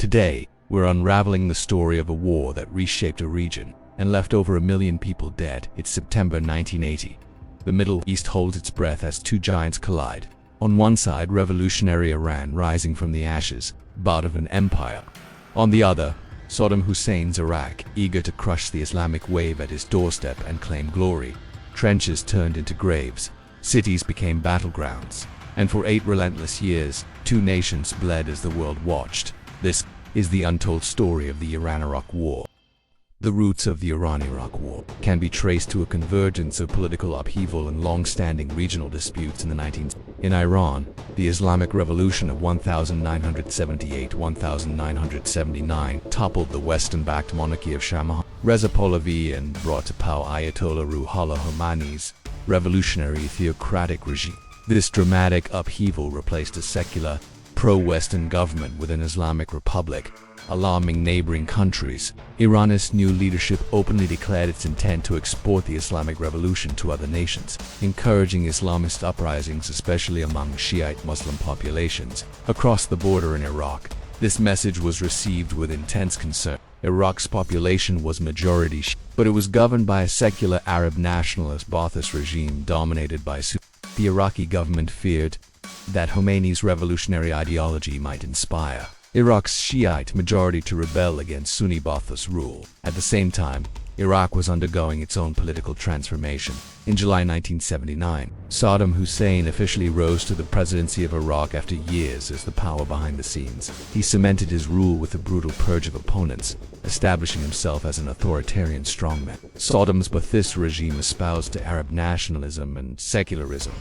Today, we're unraveling the story of a war that reshaped a region and left over 1 million people dead. It's September 1980. The Middle East holds its breath as two giants collide. On one side, revolutionary Iran rising from the ashes, part of an empire. On the other, Saddam Hussein's Iraq, eager to crush the Islamic wave at his doorstep and claim glory. Trenches turned into graves, cities became battlegrounds, and for 8 relentless years, two nations bled as the world watched. This is the untold story of the Iran-Iraq War. The roots of the Iran-Iraq War can be traced to a convergence of political upheaval and long-standing regional disputes in the 19th. In Iran, the Islamic Revolution of 1978-1979 toppled the Western-backed monarchy of Shah Reza Pahlavi and brought to power Ayatollah Ruhollah Khomeini's revolutionary theocratic regime. This dramatic upheaval replaced a secular, pro-Western government with an Islamic republic, alarming neighboring countries. Iran's new leadership openly declared its intent to export the Islamic Revolution to other nations, encouraging Islamist uprisings especially among Shiite Muslim populations. Across the border in Iraq, this message was received with intense concern. Iraq's population was majority Shiite, but it was governed by a secular Arab nationalist Ba'athist regime dominated by Sunnis. The Iraqi government feared that Khomeini's revolutionary ideology might inspire Iraq's Shiite majority to rebel against Sunni Ba'athist rule. At the same time, Iraq was undergoing its own political transformation. In July 1979, Saddam Hussein officially rose to the presidency of Iraq after years as the power behind the scenes. He cemented his rule with a brutal purge of opponents, establishing himself as an authoritarian strongman. Saddam's Ba'athist regime espoused to Arab nationalism and secularism,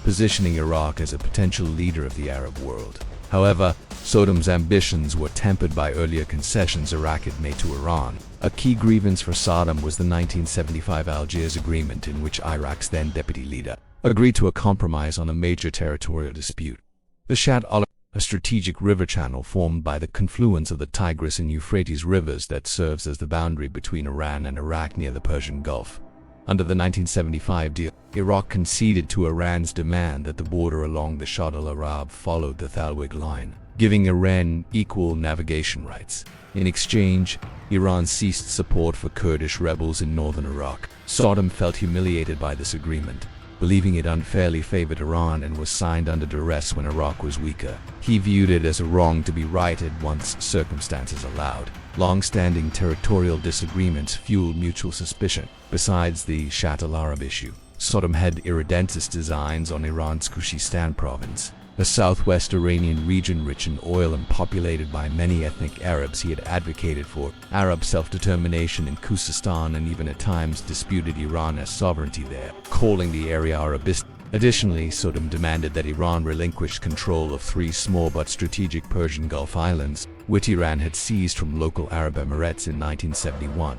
positioning Iraq as a potential leader of the Arab world. However, Saddam's ambitions were tempered by earlier concessions Iraq had made to Iran. A key grievance for Saddam was the 1975 Algiers Agreement, in which Iraq's then deputy leader agreed to a compromise on a major territorial dispute. The Shatt al, a strategic river channel formed by the confluence of the Tigris and Euphrates rivers that serves as the boundary between Iran and Iraq near the Persian Gulf. Under the 1975 deal, Iraq conceded to Iran's demand that the border along the Shatt al-Arab followed the Thalwig line, giving Iran equal navigation rights. In exchange, Iran ceased support for Kurdish rebels in northern Iraq. Saddam felt humiliated by this agreement, believing it unfairly favored Iran and was signed under duress when Iraq was weaker. He viewed it as a wrong to be righted once circumstances allowed. Long-standing territorial disagreements fueled mutual suspicion. Besides the Shatt al-Arab issue, Saddam had irredentist designs on Iran's Khuzestan province, a southwest Iranian region rich in oil and populated by many ethnic Arabs. He had advocated for Arab self-determination in Khuzestan and even at times disputed Iran as sovereignty there, calling the area Arabistan. Additionally, Saddam demanded that Iran relinquish control of 3 small but strategic Persian Gulf islands, which Iran had seized from local Arab Emirates in 1971.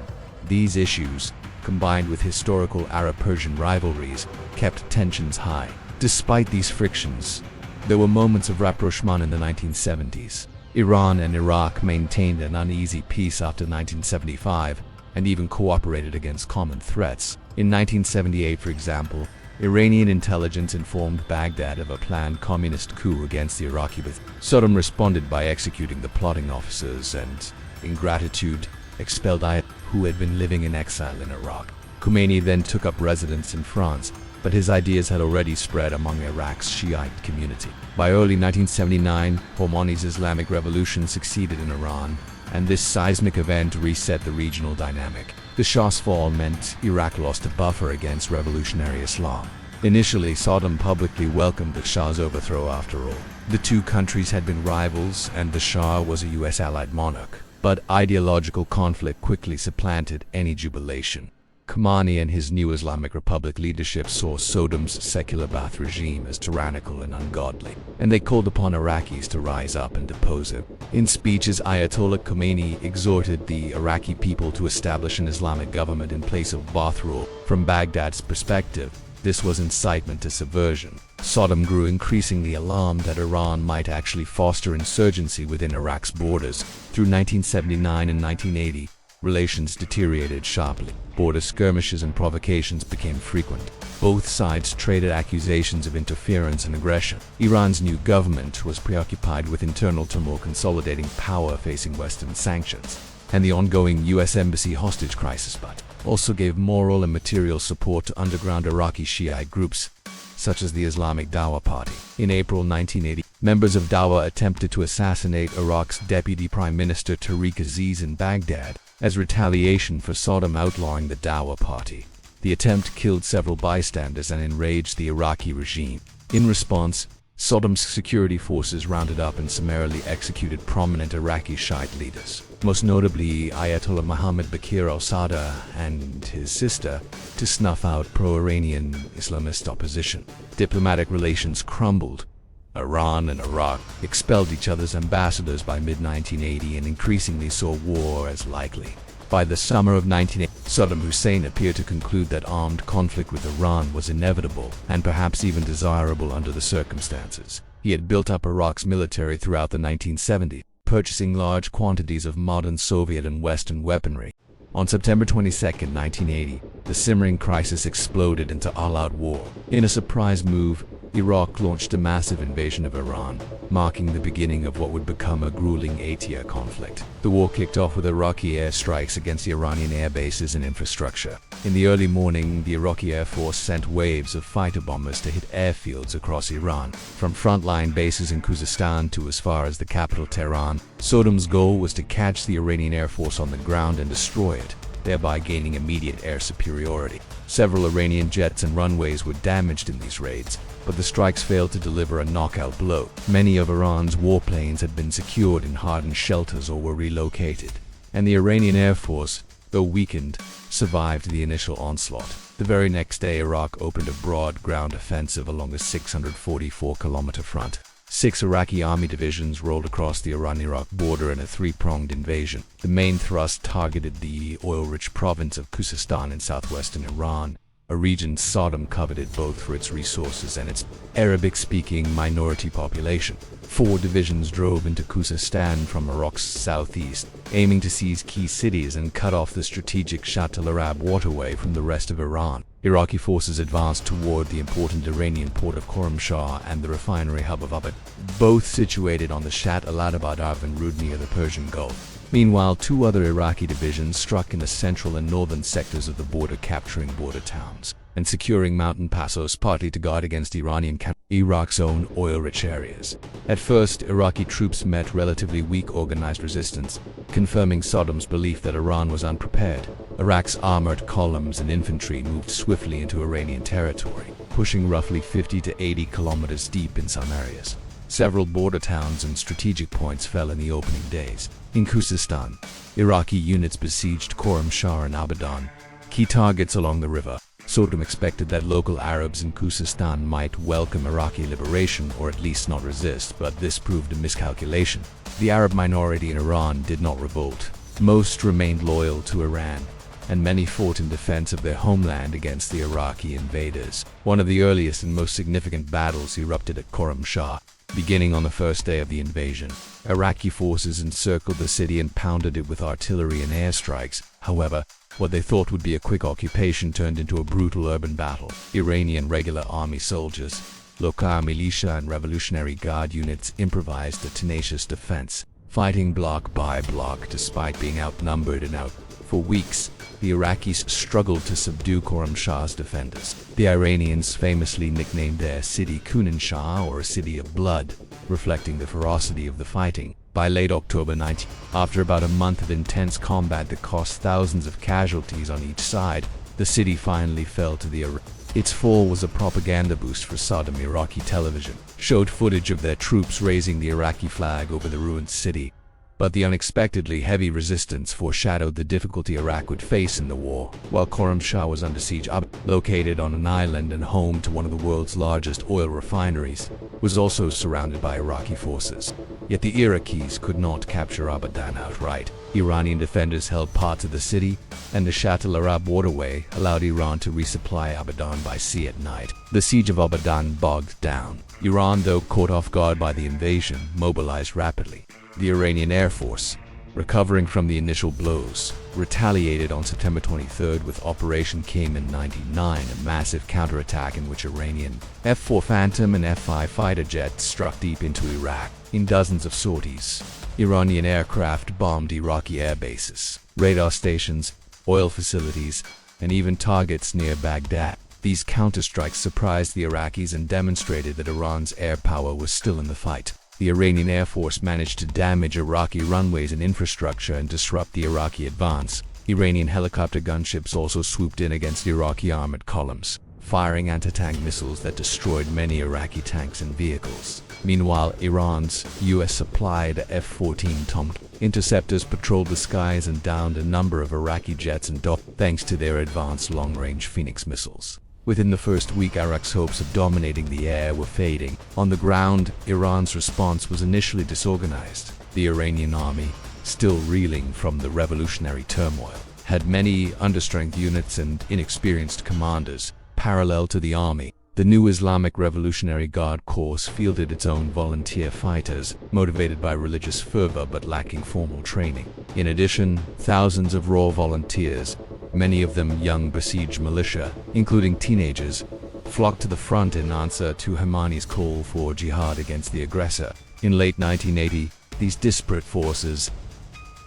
These issues, combined with historical Arab-Persian rivalries, kept tensions high. Despite these frictions, there were moments of rapprochement in the 1970s. Iran and Iraq maintained an uneasy peace after 1975 and even cooperated against common threats. In 1978, for example, Iranian intelligence informed Baghdad of a planned communist coup against the Iraqi Ba'ath. Saddam responded by executing the plotting officers and, in gratitude, expelled Ayatollah, who had been living in exile in Iraq. Khomeini then took up residence in France, but his ideas had already spread among Iraq's Shiite community. By early 1979, Khomeini's Islamic Revolution succeeded in Iran, and this seismic event reset the regional dynamic. The Shah's fall meant Iraq lost a buffer against revolutionary Islam. Initially, Saddam publicly welcomed the Shah's overthrow after all. The two countries had been rivals, and the Shah was a US allied monarch. But ideological conflict quickly supplanted any jubilation. Khomeini and his new Islamic Republic leadership saw Saddam's secular Ba'ath regime as tyrannical and ungodly, and they called upon Iraqis to rise up and depose him. In speeches, Ayatollah Khomeini exhorted the Iraqi people to establish an Islamic government in place of Ba'ath rule. From Baghdad's perspective, this was incitement to subversion. Saddam grew increasingly alarmed that Iran might actually foster insurgency within Iraq's borders. Through 1979 and 1980, relations deteriorated sharply. Border skirmishes and provocations became frequent. Both sides traded accusations of interference and aggression. Iran's new government was preoccupied with internal turmoil, consolidating power facing Western sanctions, and the ongoing U.S. Embassy hostage crisis, but also gave moral and material support to underground Iraqi Shiite groups, such as the Islamic Dawa Party. In April 1980, members of Dawa attempted to assassinate Iraq's Deputy Prime Minister Tariq Aziz in Baghdad as retaliation for Saddam outlawing the Dawa Party. The attempt killed several bystanders and enraged the Iraqi regime. In response, Saddam's security forces rounded up and summarily executed prominent Iraqi Shiite leaders, most notably Ayatollah Mohammad Baqir al-Sadr and his sister, to snuff out pro-Iranian Islamist opposition. Diplomatic relations crumbled. Iran and Iraq expelled each other's ambassadors by mid-1980 and increasingly saw war as likely. By the summer of 1980, Saddam Hussein appeared to conclude that armed conflict with Iran was inevitable and perhaps even desirable under the circumstances. He had built up Iraq's military throughout the 1970s, purchasing large quantities of modern Soviet and Western weaponry. On September 22, 1980, the simmering crisis exploded into all-out war. In a surprise move, Iraq launched a massive invasion of Iran, marking the beginning of what would become a grueling 8-year conflict. The war kicked off with Iraqi airstrikes against the Iranian air bases and infrastructure. In the early morning, the Iraqi Air Force sent waves of fighter bombers to hit airfields across Iran, from frontline bases in Khuzestan to as far as the capital Tehran. Saddam's goal was to catch the Iranian Air Force on the ground and destroy it, thereby gaining immediate air superiority. Several Iranian jets and runways were damaged in these raids, but the strikes failed to deliver a knockout blow. Many of Iran's warplanes had been secured in hardened shelters or were relocated, and the Iranian Air Force, though weakened, survived the initial onslaught. The very next day, Iraq opened a broad ground offensive along the 644-kilometer front. 6 Iraqi army divisions rolled across the Iran-Iraq border in a three-pronged invasion. The main thrust targeted the oil-rich province of Khuzestan in southwestern Iran, a region Saddam coveted both for its resources and its Arabic-speaking minority population. 4 divisions drove into Khuzestan from Iraq's southeast, aiming to seize key cities and cut off the strategic Shatt al-Arab waterway from the rest of Iran. Iraqi forces advanced toward the important Iranian port of Khorramshahr and the refinery hub of Abad, both situated on the Shatt al-Adabad route near the Persian Gulf. Meanwhile, 2 other Iraqi divisions struck in the central and northern sectors of the border, capturing border towns and securing mountain passes, partly to guard against Iraq's own oil-rich areas. At first, Iraqi troops met relatively weak organized resistance, confirming Saddam's belief that Iran was unprepared. Iraq's armored columns and infantry moved swiftly into Iranian territory, pushing roughly 50 to 80 kilometers deep in some areas. Several border towns and strategic points fell in the opening days. In Khuzestan, Iraqi units besieged Khorramshahr and Abadan, key targets along the river. Saddam expected that local Arabs in Khuzestan might welcome Iraqi liberation or at least not resist, but this proved a miscalculation. The Arab minority in Iran did not revolt. Most remained loyal to Iran, and many fought in defense of their homeland against the Iraqi invaders. One of the earliest and most significant battles erupted at Khorramshahr, beginning on the first day of the invasion. Iraqi forces encircled the city and pounded it with artillery and airstrikes. However, what they thought would be a quick occupation turned into a brutal urban battle. Iranian regular army soldiers, local militia and Revolutionary Guard units improvised a tenacious defense, fighting block by block despite being outnumbered and out. For weeks, the Iraqis struggled to subdue Khorramshahr's defenders. The Iranians famously nicknamed their city Kunan-Shah, or a city of blood, reflecting the ferocity of the fighting. By late October 19, after about a month of intense combat that cost thousands of casualties on each side, the city finally fell to the Iraqis. Its fall was a propaganda boost for Saddam. Iraqi television showed footage of their troops raising the Iraqi flag over the ruined city. But the unexpectedly heavy resistance foreshadowed the difficulty Iraq would face in the war. While Khorramshahr was under siege, located on an island and home to one of the world's largest oil refineries, was also surrounded by Iraqi forces. Yet the Iraqis could not capture Abadan outright. Iranian defenders held parts of the city, and the Shatt al-Arab waterway allowed Iran to resupply Abadan by sea at night. The siege of Abadan bogged down. Iran, though caught off guard by the invasion, mobilized rapidly. The Iranian Air Force, recovering from the initial blows, retaliated on September 23rd with Operation Cayman 99, a massive counterattack in which Iranian F-4 Phantom and F-5 fighter jets struck deep into Iraq. In dozens of sorties, Iranian aircraft bombed Iraqi air bases, radar stations, oil facilities, and even targets near Baghdad. These counterstrikes surprised the Iraqis and demonstrated that Iran's air power was still in the fight. The Iranian Air Force managed to damage Iraqi runways and infrastructure and disrupt the Iraqi advance. Iranian helicopter gunships also swooped in against Iraqi armored columns, firing anti-tank missiles that destroyed many Iraqi tanks and vehicles. Meanwhile, Iran's US-supplied F-14 Tomcat interceptors patrolled the skies and downed a number of Iraqi jets and thanks to their advanced long-range Phoenix missiles. Within the first week, Iraq's hopes of dominating the air were fading. On the ground, Iran's response was initially disorganized. The Iranian army, still reeling from the revolutionary turmoil, had many understrength units and inexperienced commanders. Parallel to the army, the new Islamic Revolutionary Guard Corps fielded its own volunteer fighters, motivated by religious fervor but lacking formal training. In addition, thousands of raw volunteers, many of them young besieged militia, including teenagers, flocked to the front in answer to Khomeini's call for jihad against the aggressor. In late 1980, these disparate forces,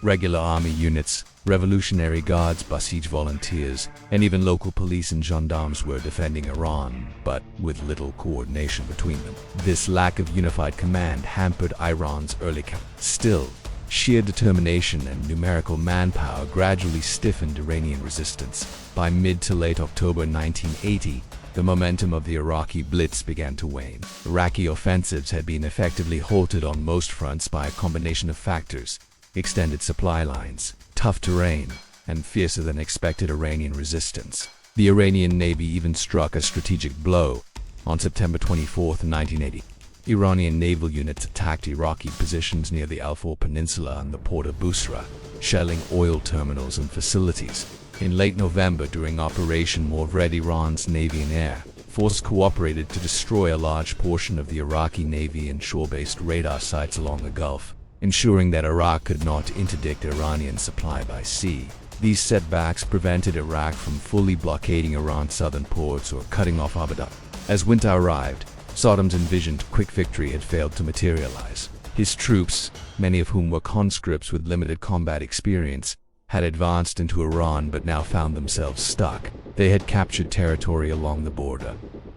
regular army units, Revolutionary Guards, Basij volunteers, and even local police and gendarmes were defending Iran, but with little coordination between them. This lack of unified command hampered Iran's early campaign. Still, sheer determination and numerical manpower gradually stiffened Iranian resistance. By mid to late October 1980, the momentum of the Iraqi Blitz began to wane. Iraqi offensives had been effectively halted on most fronts by a combination of factors: extended supply lines, tough terrain, and fiercer than expected Iranian resistance. The Iranian Navy even struck a strategic blow. On September 24, 1980, Iranian naval units attacked Iraqi positions near the Al-Faw Peninsula and the port of Busra, shelling oil terminals and facilities. In late November, during Operation Red, Iran's Navy and Air Force cooperated to destroy a large portion of the Iraqi Navy and shore-based radar sites along the Gulf, ensuring that Iraq could not interdict Iranian supply by sea. These setbacks prevented Iraq from fully blockading Iran's southern ports or cutting off Abu Dhabi. As winter arrived, Saddam's envisioned quick victory had failed to materialize. His troops, many of whom were conscripts with limited combat experience, had advanced into Iran but now found themselves stuck. They had captured territory along the border,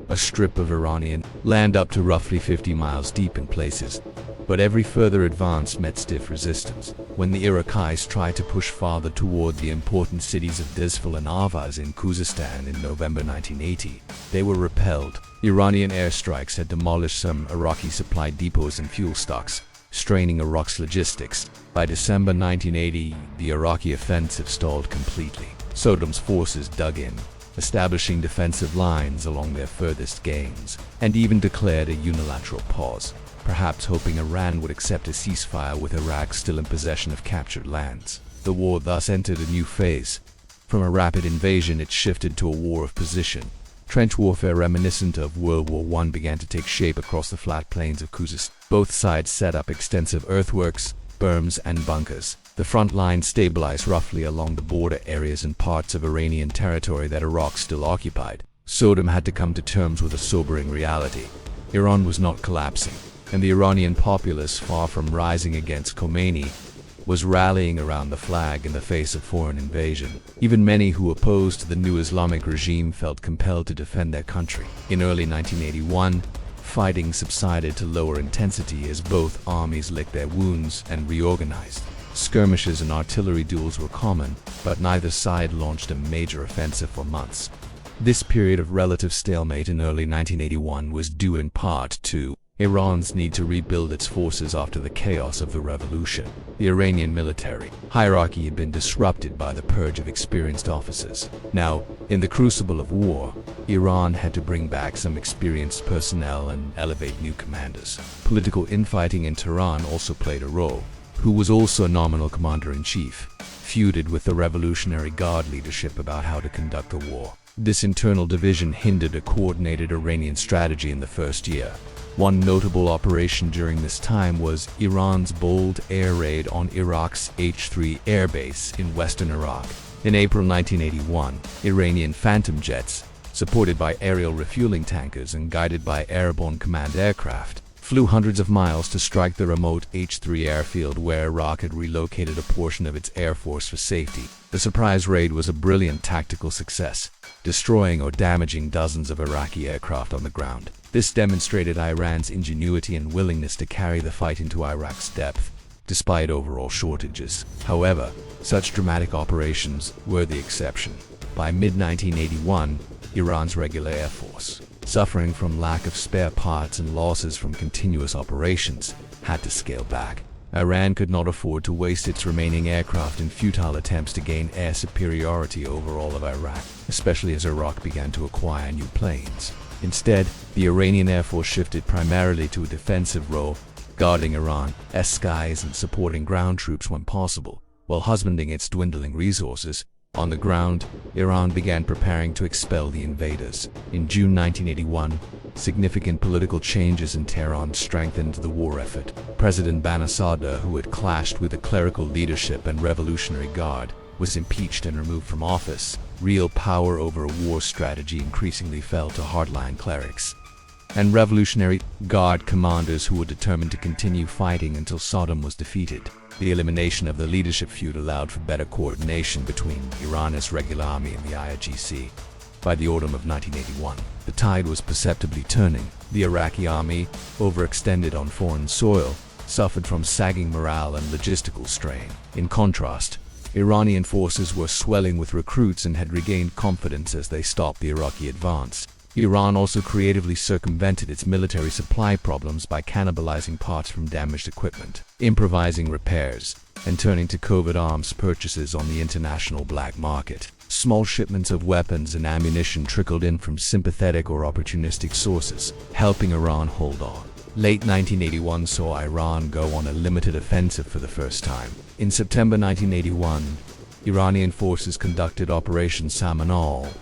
a strip of Iranian land up to roughly 50 miles deep in places, but every further advance met stiff resistance. When the Iraqis tried to push farther toward the important cities of Dizful and Avaz in Khuzestan in November 1980, they were repelled. Iranian airstrikes had demolished some Iraqi supply depots and fuel stocks, straining Iraq's logistics. By December 1980, the Iraqi offensive stalled completely. Saddam's forces dug in, establishing defensive lines along their furthest gains, and even declared a unilateral pause, perhaps hoping Iran would accept a ceasefire with Iraq still in possession of captured lands. The war thus entered a new phase. From a rapid invasion, it shifted to a war of position. Trench warfare reminiscent of World War I began to take shape across the flat plains of Khuzestan. Both sides set up extensive earthworks, berms, and bunkers. The front line stabilized roughly along the border areas and parts of Iranian territory that Iraq still occupied. Saddam had to come to terms with a sobering reality. Iran was not collapsing, and the Iranian populace, far from rising against Khomeini, was rallying around the flag in the face of foreign invasion. Even many who opposed the new Islamic regime felt compelled to defend their country. In early 1981, fighting subsided to lower intensity as both armies licked their wounds and reorganized. Skirmishes and artillery duels were common, but neither side launched a major offensive for months. This period of relative stalemate in early 1981 was due in part to Iran's need to rebuild its forces after the chaos of the revolution. The Iranian military hierarchy had been disrupted by the purge of experienced officers. Now, in the crucible of war, Iran had to bring back some experienced personnel and elevate new commanders. Political infighting in Tehran also played a role. Who was also a nominal commander-in-chief, feuded with the Revolutionary Guard leadership about how to conduct the war. This internal division hindered a coordinated Iranian strategy in the first year. One notable operation during this time was Iran's bold air raid on Iraq's H-3 airbase in western Iraq. In April 1981, Iranian Phantom jets, supported by aerial refueling tankers and guided by airborne command aircraft, flew hundreds of miles to strike the remote H-3 airfield where Iraq had relocated a portion of its air force for safety. The surprise raid was a brilliant tactical success, destroying or damaging dozens of Iraqi aircraft on the ground. This demonstrated Iran's ingenuity and willingness to carry the fight into Iraq's depth, despite overall shortages. However, such dramatic operations were the exception. By mid-1981, Iran's regular air force, suffering from lack of spare parts and losses from continuous operations, had to scale back. Iran could not afford to waste its remaining aircraft in futile attempts to gain air superiority over all of Iraq, especially as Iraq began to acquire new planes. Instead, the Iranian Air Force shifted primarily to a defensive role, guarding Iran's skies and supporting ground troops when possible, while husbanding its dwindling resources. On the ground, Iran began preparing to expel the invaders. In June 1981, significant political changes in Tehran strengthened the war effort. President Banisadr, who had clashed with the clerical leadership and Revolutionary Guard, was impeached and removed from office. Real power over a war strategy increasingly fell to hardline clerics and Revolutionary Guard commanders who were determined to continue fighting until Saddam was defeated. The elimination of the leadership feud allowed for better coordination between Iran's regular army and the IRGC. By the autumn of 1981, the tide was perceptibly turning. The Iraqi army, overextended on foreign soil, suffered from sagging morale and logistical strain. In contrast, Iranian forces were swelling with recruits and had regained confidence as they stopped the Iraqi advance. Iran also creatively circumvented its military supply problems by cannibalizing parts from damaged equipment, improvising repairs, and turning to covert arms purchases on the international black market. Small shipments of weapons and ammunition trickled in from sympathetic or opportunistic sources, helping Iran hold on. Late 1981 saw Iran go on a limited offensive for the first time. In September 1981, Iranian forces conducted Operation Samanal,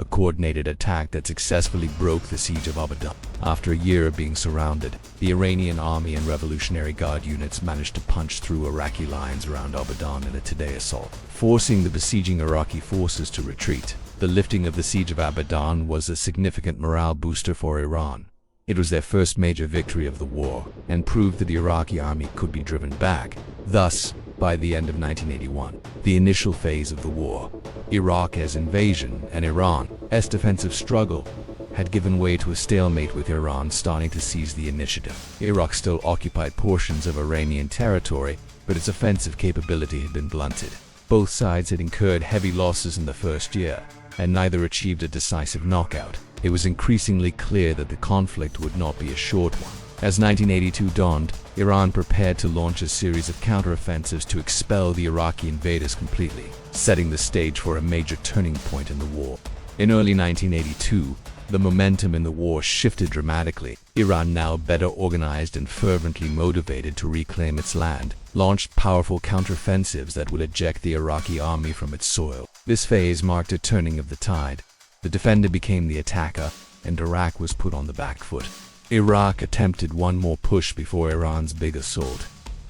a coordinated attack that successfully broke the siege of Abadan. After a year of being surrounded, the Iranian army and Revolutionary Guard units managed to punch through Iraqi lines around Abadan in a two-day assault, forcing the besieging Iraqi forces to retreat. The lifting of the siege of Abadan was a significant morale booster for Iran. It was their first major victory of the war and proved that the Iraqi army could be driven back. Thus, by the end of 1981, the initial phase of the war, Iraq's invasion and Iran's defensive struggle, had given way to a stalemate, with Iran starting to seize the initiative. Iraq still occupied portions of Iranian territory, but its offensive capability had been blunted. Both sides had incurred heavy losses in the first year, and neither achieved a decisive knockout. It was increasingly clear that the conflict would not be a short one. As 1982 dawned, Iran prepared to launch a series of counteroffensives to expel the Iraqi invaders completely, setting the stage for a major turning point in the war. In early 1982, the momentum in the war shifted dramatically. Iran, now better organized and fervently motivated to reclaim its land, launched powerful counteroffensives that would eject the Iraqi army from its soil. This phase marked a turning of the tide. The defender became the attacker, and Iraq was put on the back foot. Iraq attempted one more push before Iran's big assault.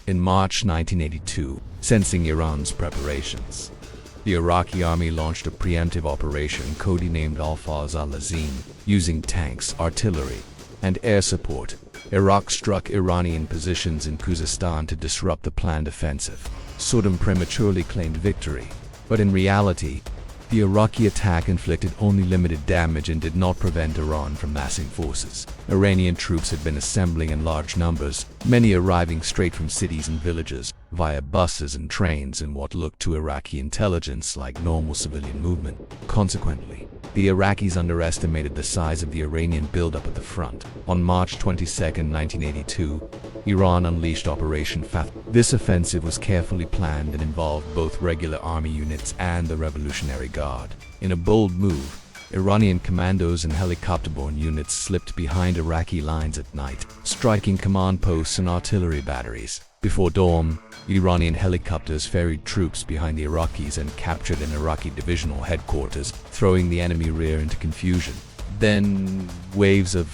In March 1982, sensing Iran's preparations, the Iraqi army launched a preemptive operation codenamed Al-Fawz al-Azim. Using tanks, artillery, and air support, Iraq struck Iranian positions in Khuzestan to disrupt the planned offensive. Saddam prematurely claimed victory, but in reality, the Iraqi attack inflicted only limited damage and did not prevent Iran from massing forces. Iranian troops had been assembling in large numbers, many arriving straight from cities and villages, via buses and trains in what looked to Iraqi intelligence like normal civilian movement. Consequently, the Iraqis underestimated the size of the Iranian buildup at the front. On March 22, 1982, Iran unleashed Operation Fath. This offensive was carefully planned and involved both regular army units and the Revolutionary Guard. In a bold move, Iranian commandos and helicopter-borne units slipped behind Iraqi lines at night, striking command posts and artillery batteries. Before dawn, Iranian helicopters ferried troops behind the Iraqis and captured an Iraqi divisional headquarters, throwing the enemy rear into confusion. Then, waves of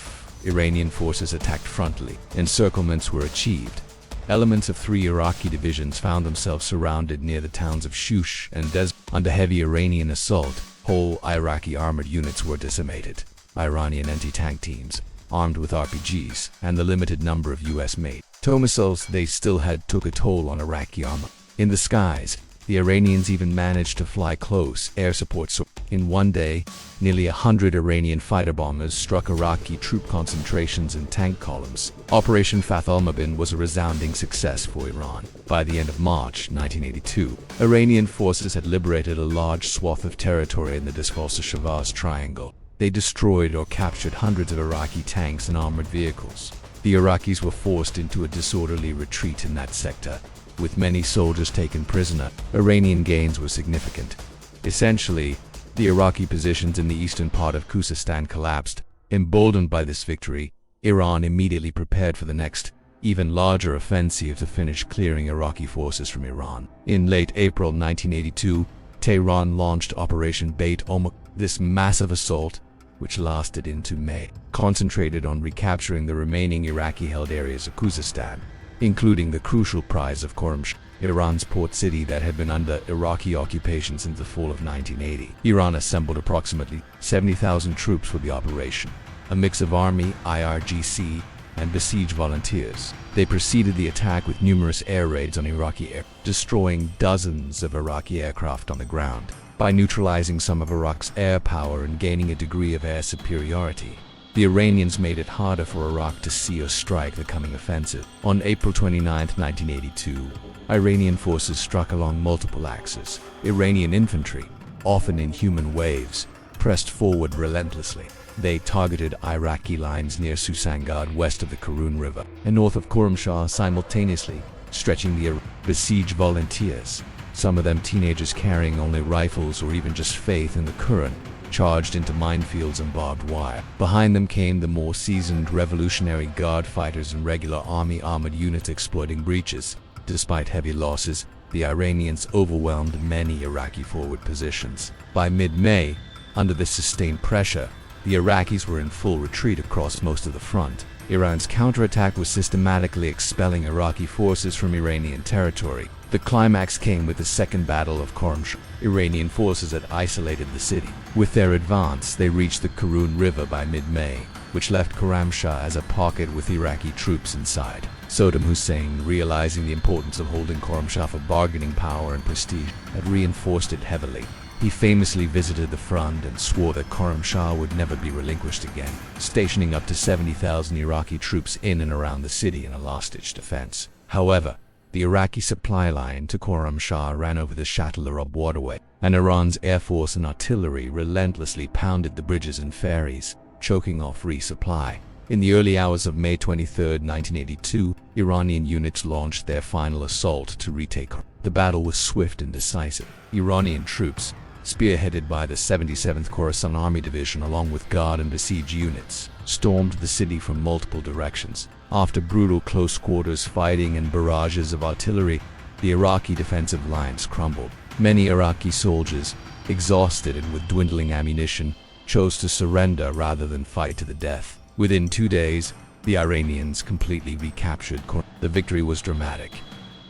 Iranian forces attacked frontally. Encirclements were achieved. Elements of 3 Iraqi divisions found themselves surrounded near the towns of Shush and Dez. Under heavy Iranian assault, whole Iraqi armored units were decimated. Iranian anti-tank teams, armed with RPGs, and the limited number of US-made tow missiles they still had took a toll on Iraqi armor. In the skies, the Iranians even managed to fly close air support. So in one day, nearly 100 Iranian fighter bombers struck Iraqi troop concentrations and tank columns. Operation Fath al-Mubin was a resounding success for Iran. By the end of March 1982, Iranian forces had liberated a large swath of territory in the Disfalsa-Shavaz Triangle. They destroyed or captured hundreds of Iraqi tanks and armored vehicles. The Iraqis were forced into a disorderly retreat in that sector, with many soldiers taken prisoner. Iranian gains were significant. Essentially, the Iraqi positions in the eastern part of Khuzestan collapsed. Emboldened by this victory, Iran immediately prepared for the next, even larger offensive to finish clearing Iraqi forces from Iran. In late April 1982, Tehran launched Operation Beit Omuk. This massive assault, which lasted into May, concentrated on recapturing the remaining Iraqi-held areas of Khuzestan, including the crucial prize of Khorramshahr, Iran's port city that had been under Iraqi occupation since the fall of 1980. Iran assembled approximately 70,000 troops for the operation, a mix of army, IRGC, and besieged volunteers. They preceded the attack with numerous air raids on Iraqi air, destroying dozens of Iraqi aircraft on the ground. By neutralizing some of Iraq's air power and gaining a degree of air superiority, the Iranians made it harder for Iraq to see or strike the coming offensive. On April 29, 1982, Iranian forces struck along multiple axes. Iranian infantry, often in human waves, pressed forward relentlessly. They targeted Iraqi lines near Susangad west of the Karun River and north of Khorramshahr, simultaneously stretching the besieged volunteers, some of them teenagers carrying only rifles or even just faith in the Quran, charged into minefields and barbed wire. Behind them came the more seasoned Revolutionary Guard fighters and regular army armored units exploiting breaches. Despite heavy losses, the Iranians overwhelmed many Iraqi forward positions. By mid-May, under this sustained pressure, the Iraqis were in full retreat across most of the front. Iran's counterattack was systematically expelling Iraqi forces from Iranian territory. The climax came with the Second Battle of Khorramshahr. Iranian forces had isolated the city. With their advance, they reached the Karun River by mid-May, which left Khorramshahr as a pocket with Iraqi troops inside. Saddam Hussein, realizing the importance of holding Khorramshahr for bargaining power and prestige, had reinforced it heavily. He famously visited the front and swore that Khorramshahr would never be relinquished again, stationing up to 70,000 Iraqi troops in and around the city in a last-ditch defense. However, the Iraqi supply line to Khorramshahr ran over the Shatl Arab waterway, and Iran's air force and artillery relentlessly pounded the bridges and ferries, choking off resupply. In the early hours of May 23, 1982, Iranian units launched their final assault to retake Khorramshahr. The battle was swift and decisive. Iranian troops, spearheaded by the 77th Khorasan Army Division along with guard and besieged units, stormed the city from multiple directions. After brutal close-quarters fighting and barrages of artillery, the Iraqi defensive lines crumbled. Many Iraqi soldiers, exhausted and with dwindling ammunition, chose to surrender rather than fight to the death. Within 2 days, the Iranians completely recaptured Khorramshahr. The victory was dramatic.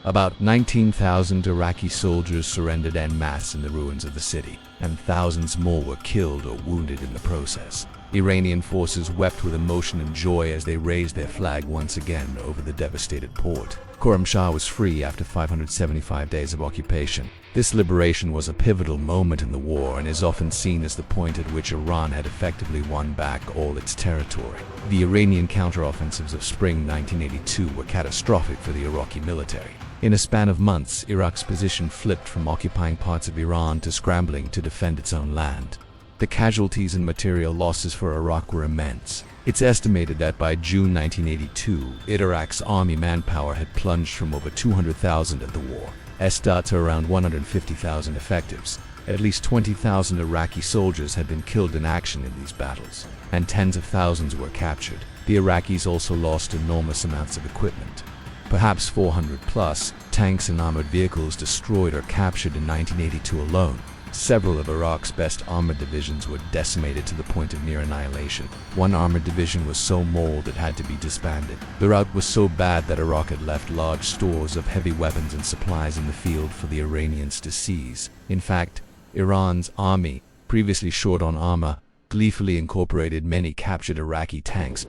About 19,000 Iraqi soldiers surrendered en masse in the ruins of the city, and thousands more were killed or wounded in the process. Iranian forces wept with emotion and joy as they raised their flag once again over the devastated port. Khorramshahr was free after 575 days of occupation. This liberation was a pivotal moment in the war and is often seen as the point at which Iran had effectively won back all its territory. The Iranian counteroffensives of spring 1982 were catastrophic for the Iraqi military. In a span of months, Iraq's position flipped from occupying parts of Iran to scrambling to defend its own land. The casualties and material losses for Iraq were immense. It's estimated that by June 1982, Iraq's army manpower had plunged from over 200,000 at the war, to around 150,000 effectives. At least 20,000 Iraqi soldiers had been killed in action in these battles, and tens of thousands were captured. The Iraqis also lost enormous amounts of equipment. perhaps 400 plus, tanks and armored vehicles destroyed or captured in 1982 alone. Several of Iraq's best armored divisions were decimated to the point of near annihilation. One armored division was so mauled it had to be disbanded. The rout was so bad that Iraq had left large stores of heavy weapons and supplies in the field for the Iranians to seize. In fact, Iran's army, previously short on armor, gleefully incorporated many captured Iraqi tanks,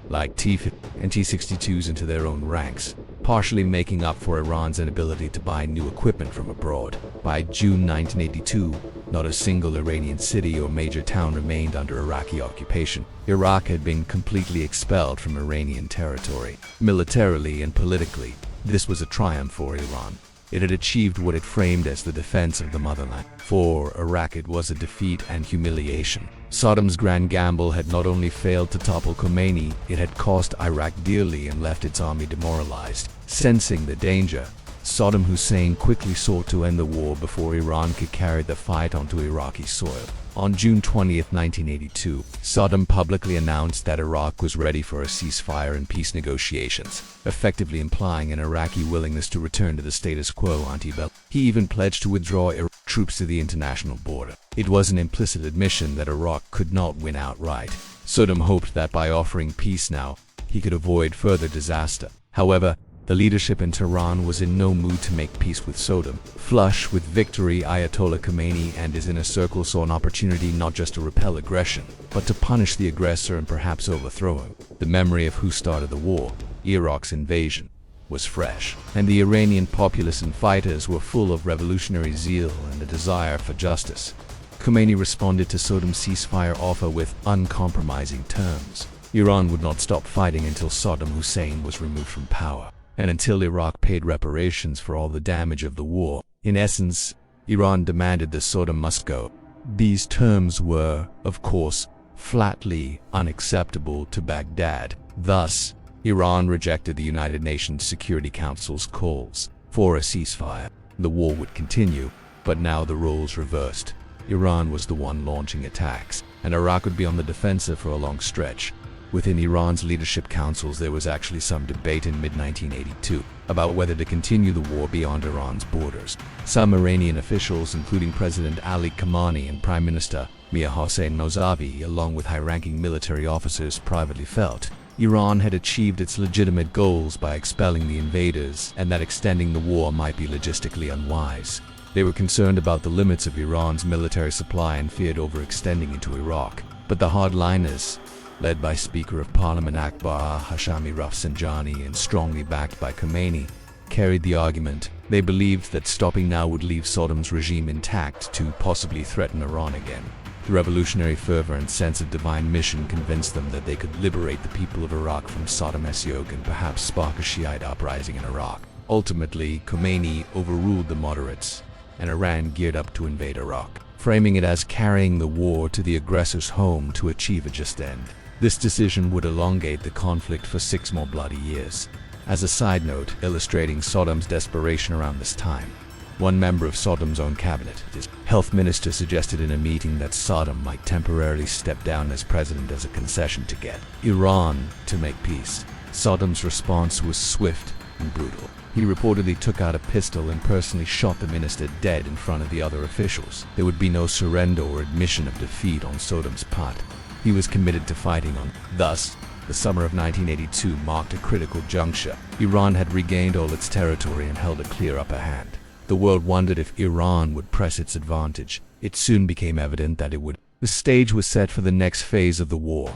like T-50 and T-62s, into their own ranks, partially making up for Iran's inability to buy new equipment from abroad. By June 1982, not a single Iranian city or major town remained under Iraqi occupation. Iraq had been completely expelled from Iranian territory. Militarily and politically, this was a triumph for Iran. It had achieved what it framed as the defense of the motherland. For Iraq, it was a defeat and humiliation. Saddam's grand gamble had not only failed to topple Khomeini, it had cost Iraq dearly and left its army demoralized. Sensing the danger, Saddam Hussein quickly sought to end the war before Iran could carry the fight onto Iraqi soil. On June 20, 1982, Saddam publicly announced that Iraq was ready for a ceasefire and peace negotiations, effectively implying an Iraqi willingness to return to the status quo ante belli. He even pledged to withdraw Iraqi troops to the international border. It was an implicit admission that Iraq could not win outright. Saddam hoped that by offering peace now, he could avoid further disaster. However, the leadership in Tehran was in no mood to make peace with Saddam. Flush with victory, Ayatollah Khomeini and his inner circle saw an opportunity not just to repel aggression, but to punish the aggressor and perhaps overthrow him. The memory of who started the war, Iraq's invasion, was fresh, and the Iranian populace and fighters were full of revolutionary zeal and a desire for justice. Khomeini responded to Saddam's ceasefire offer with uncompromising terms. Iran would not stop fighting until Saddam Hussein was removed from power, and until Iraq paid reparations for all the damage of the war. In essence, Iran demanded that Saddam must go. These terms were, of course, flatly unacceptable to Baghdad. Thus, Iran rejected the United Nations Security Council's calls for a ceasefire. The war would continue, but now the roles reversed. Iran was the one launching attacks, and Iraq would be on the defensive for a long stretch. Within Iran's leadership councils, there was actually some debate in mid-1982 about whether to continue the war beyond Iran's borders. Some Iranian officials, including President Ali Khamenei and Prime Minister Hossein Mousavi, along with high-ranking military officers, privately felt Iran had achieved its legitimate goals by expelling the invaders, and that extending the war might be logistically unwise. They were concerned about the limits of Iran's military supply and feared overextending into Iraq. But the hardliners, led by Speaker of Parliament Akbar Hashemi Rafsanjani and strongly backed by Khomeini, carried the argument. They believed that stopping now would leave Saddam's regime intact to possibly threaten Iran again. The revolutionary fervor and sense of divine mission convinced them that they could liberate the people of Iraq from Saddam's yoke and perhaps spark a Shiite uprising in Iraq. Ultimately, Khomeini overruled the moderates, and Iran geared up to invade Iraq, framing it as carrying the war to the aggressor's home to achieve a just end. This decision would elongate the conflict for 6 more bloody years. As a side note, illustrating Saddam's desperation around this time, one member of Saddam's own cabinet, his health minister, suggested in a meeting that Saddam might temporarily step down as president as a concession to get Iran to make peace. Saddam's response was swift and brutal. He reportedly took out a pistol and personally shot the minister dead in front of the other officials. There would be no surrender or admission of defeat on Saddam's part. He was committed to fighting on. Thus, the summer of 1982 marked a critical juncture. Iran had regained all its territory and held a clear upper hand. The world wondered if Iran would press its advantage. It soon became evident that it would. The stage was set for the next phase of the war.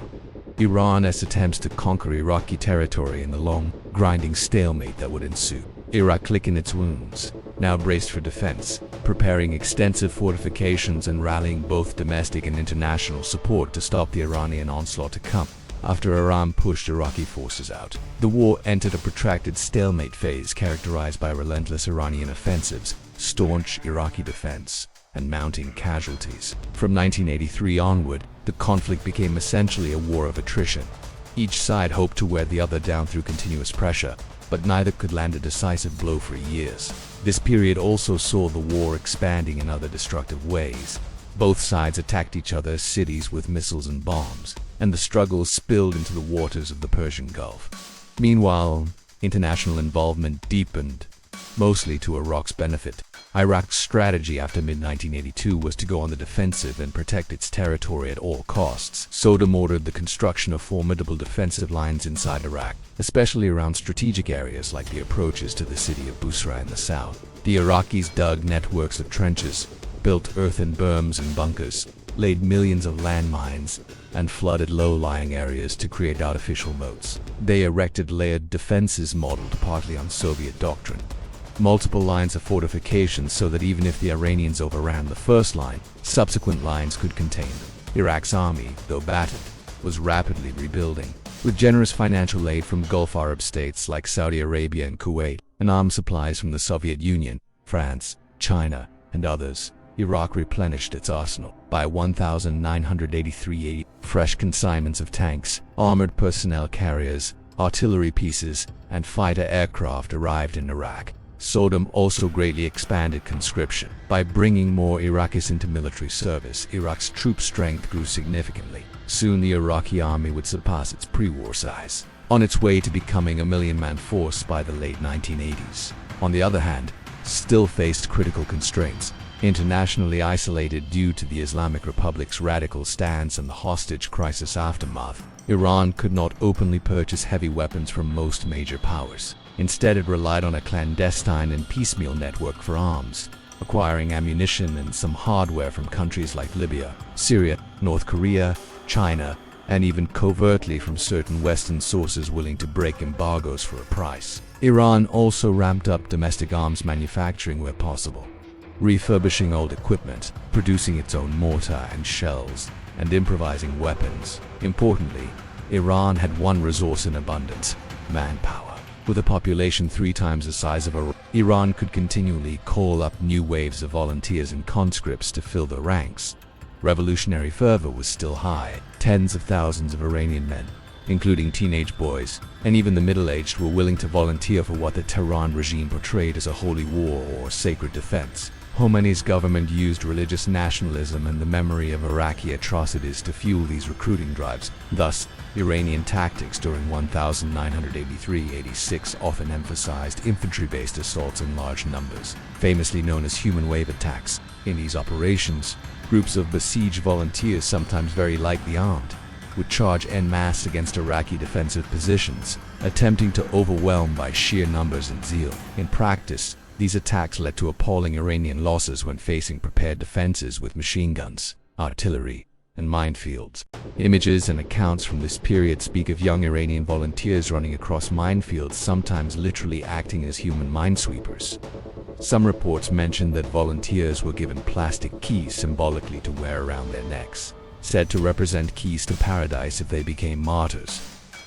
Iran's attempts to conquer Iraqi territory and the long, grinding stalemate that would ensue. Iraq, licking its wounds, now braced for defense, preparing extensive fortifications and rallying both domestic and international support to stop the Iranian onslaught to come. After Iran pushed Iraqi forces out, the war entered a protracted stalemate phase characterized by relentless Iranian offensives, staunch Iraqi defense, and mounting casualties. From 1983 onward, the conflict became essentially a war of attrition. Each side hoped to wear the other down through continuous pressure, but neither could land a decisive blow for years. This period also saw the war expanding in other destructive ways. Both sides attacked each other's cities with missiles and bombs, and the struggle spilled into the waters of the Persian Gulf. Meanwhile, International involvement deepened, mostly to Iraq's benefit. Iraq's strategy after mid-1982 was to go on the defensive and protect its territory at all costs. Saddam ordered the construction of formidable defensive lines inside Iraq, especially around strategic areas like the approaches to the city of Busra in the south. The Iraqis dug networks of trenches, built earthen berms and bunkers, laid millions of landmines, and flooded low-lying areas to create artificial moats. They erected layered defenses modeled partly on Soviet doctrine. Multiple lines of fortifications so that even if the Iranians overran the first line, subsequent lines could contain them. Iraq's army, though battered, was rapidly rebuilding. With generous financial aid from Gulf Arab states like Saudi Arabia and Kuwait, and arms supplies from the Soviet Union, France, China, and others, Iraq replenished its arsenal. By 1983, fresh consignments of tanks, armored personnel carriers, artillery pieces, and fighter aircraft arrived in Iraq. Saddam also greatly expanded conscription. By bringing more Iraqis into military service, Iraq's troop strength grew significantly. Soon the Iraqi army would surpass its pre-war size, on its way to becoming a million-man force by the late 1980s. On the other hand, still faced critical constraints. Internationally isolated due to the Islamic Republic's radical stance and the hostage crisis aftermath, Iran could not openly purchase heavy weapons from most major powers. Instead, it relied on a clandestine and piecemeal network for arms, acquiring ammunition and some hardware from countries like Libya, Syria, North Korea, China, and even covertly from certain Western sources willing to break embargoes for a price. Iran also ramped up domestic arms manufacturing where possible, refurbishing old equipment, producing its own mortar and shells, and improvising weapons. Importantly, Iran had one resource in abundance: manpower. With a population 3 times the size of Iraq, Iran could continually call up new waves of volunteers and conscripts to fill the ranks. Revolutionary fervor was still high. Tens of thousands of Iranian men, including teenage boys, and even the middle-aged, were willing to volunteer for what the Tehran regime portrayed as a holy war or sacred defense. Khomeini's government used religious nationalism and the memory of Iraqi atrocities to fuel these recruiting drives. Thus, Iranian tactics during 1983-86 often emphasized infantry-based assaults in large numbers, famously known as human wave attacks. In these operations, groups of besieged volunteers, sometimes very lightly armed, would charge en masse against Iraqi defensive positions, attempting to overwhelm by sheer numbers and zeal. In practice, these attacks led to appalling Iranian losses when facing prepared defenses with machine guns, artillery, and minefields. Images and accounts from this period speak of young Iranian volunteers running across minefields, sometimes literally acting as human minesweepers. Some reports mention that volunteers were given plastic keys symbolically to wear around their necks, said to represent keys to paradise if they became martyrs.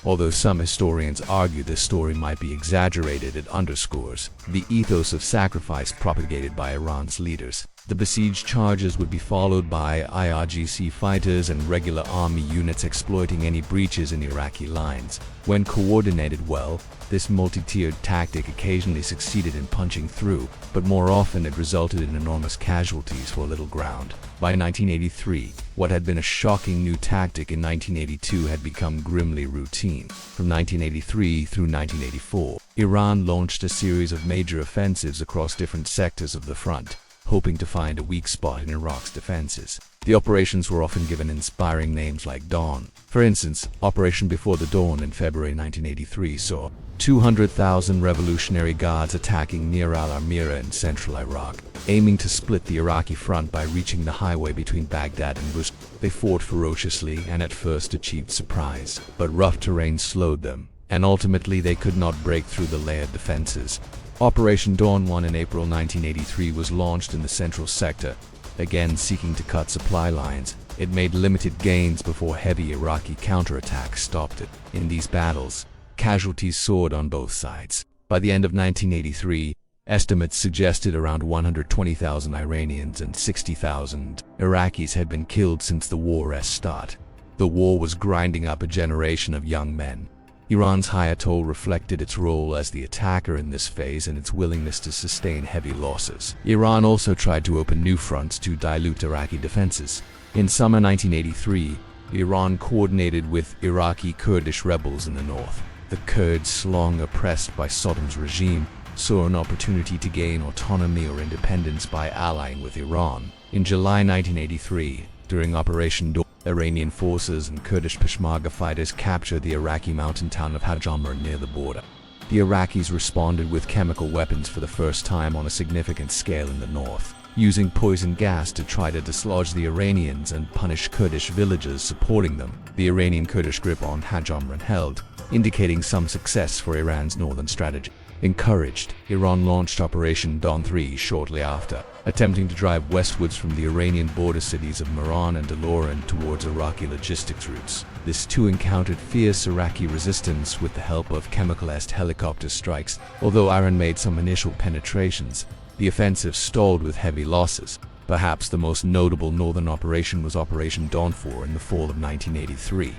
Although some historians argue this story might be exaggerated, it underscores the ethos of sacrifice propagated by Iran's leaders. The besieged charges would be followed by IRGC fighters and regular army units exploiting any breaches in Iraqi lines. When coordinated well, this multi-tiered tactic occasionally succeeded in punching through, but more often it resulted in enormous casualties for little ground. By 1983, what had been a shocking new tactic in 1982 had become grimly routine. From 1983 through 1984, Iran launched a series of major offensives across different sectors of the front, hoping to find a weak spot in Iraq's defenses. The operations were often given inspiring names like Dawn. For instance, Operation Before the Dawn in February 1983 saw 200,000 Revolutionary Guards attacking Nir al-Amira in central Iraq, aiming to split the Iraqi front by reaching the highway between Baghdad and Busra. They fought ferociously and at first achieved surprise, but rough terrain slowed them, and ultimately they could not break through the layered defenses. Operation Dawn 1 in April 1983 was launched in the central sector, again seeking to cut supply lines. It made limited gains before heavy Iraqi counterattacks stopped it. In these battles, casualties soared on both sides. By the end of 1983, estimates suggested around 120,000 Iranians and 60,000 Iraqis had been killed since the war's start. The war was grinding up a generation of young men. Iran's high toll reflected its role as the attacker in this phase and its willingness to sustain heavy losses. Iran also tried to open new fronts to dilute Iraqi defenses. In summer 1983, Iran coordinated with Iraqi Kurdish rebels in the north. The Kurds, long oppressed by Saddam's regime, saw an opportunity to gain autonomy or independence by allying with Iran. In July 1983, during Operation Dawn, Iranian forces and Kurdish Peshmerga fighters captured the Iraqi mountain town of Hajamar near the border. The Iraqis responded with chemical weapons for the first time on a significant scale in the north, using poison gas to try to dislodge the Iranians and punish Kurdish villagers supporting them. The Iranian-Kurdish grip on Hajamar held, indicating some success for Iran's northern strategy. Encouraged, Iran launched Operation Dawn 3 shortly after, attempting to drive westwards from the Iranian border cities of Meran and Doloran towards Iraqi logistics routes. This too encountered fierce Iraqi resistance with the help of chemical-laced helicopter strikes. Although Iran made some initial penetrations, the offensive stalled with heavy losses. Perhaps the most notable northern operation was Operation Dawn 4 in the fall of 1983.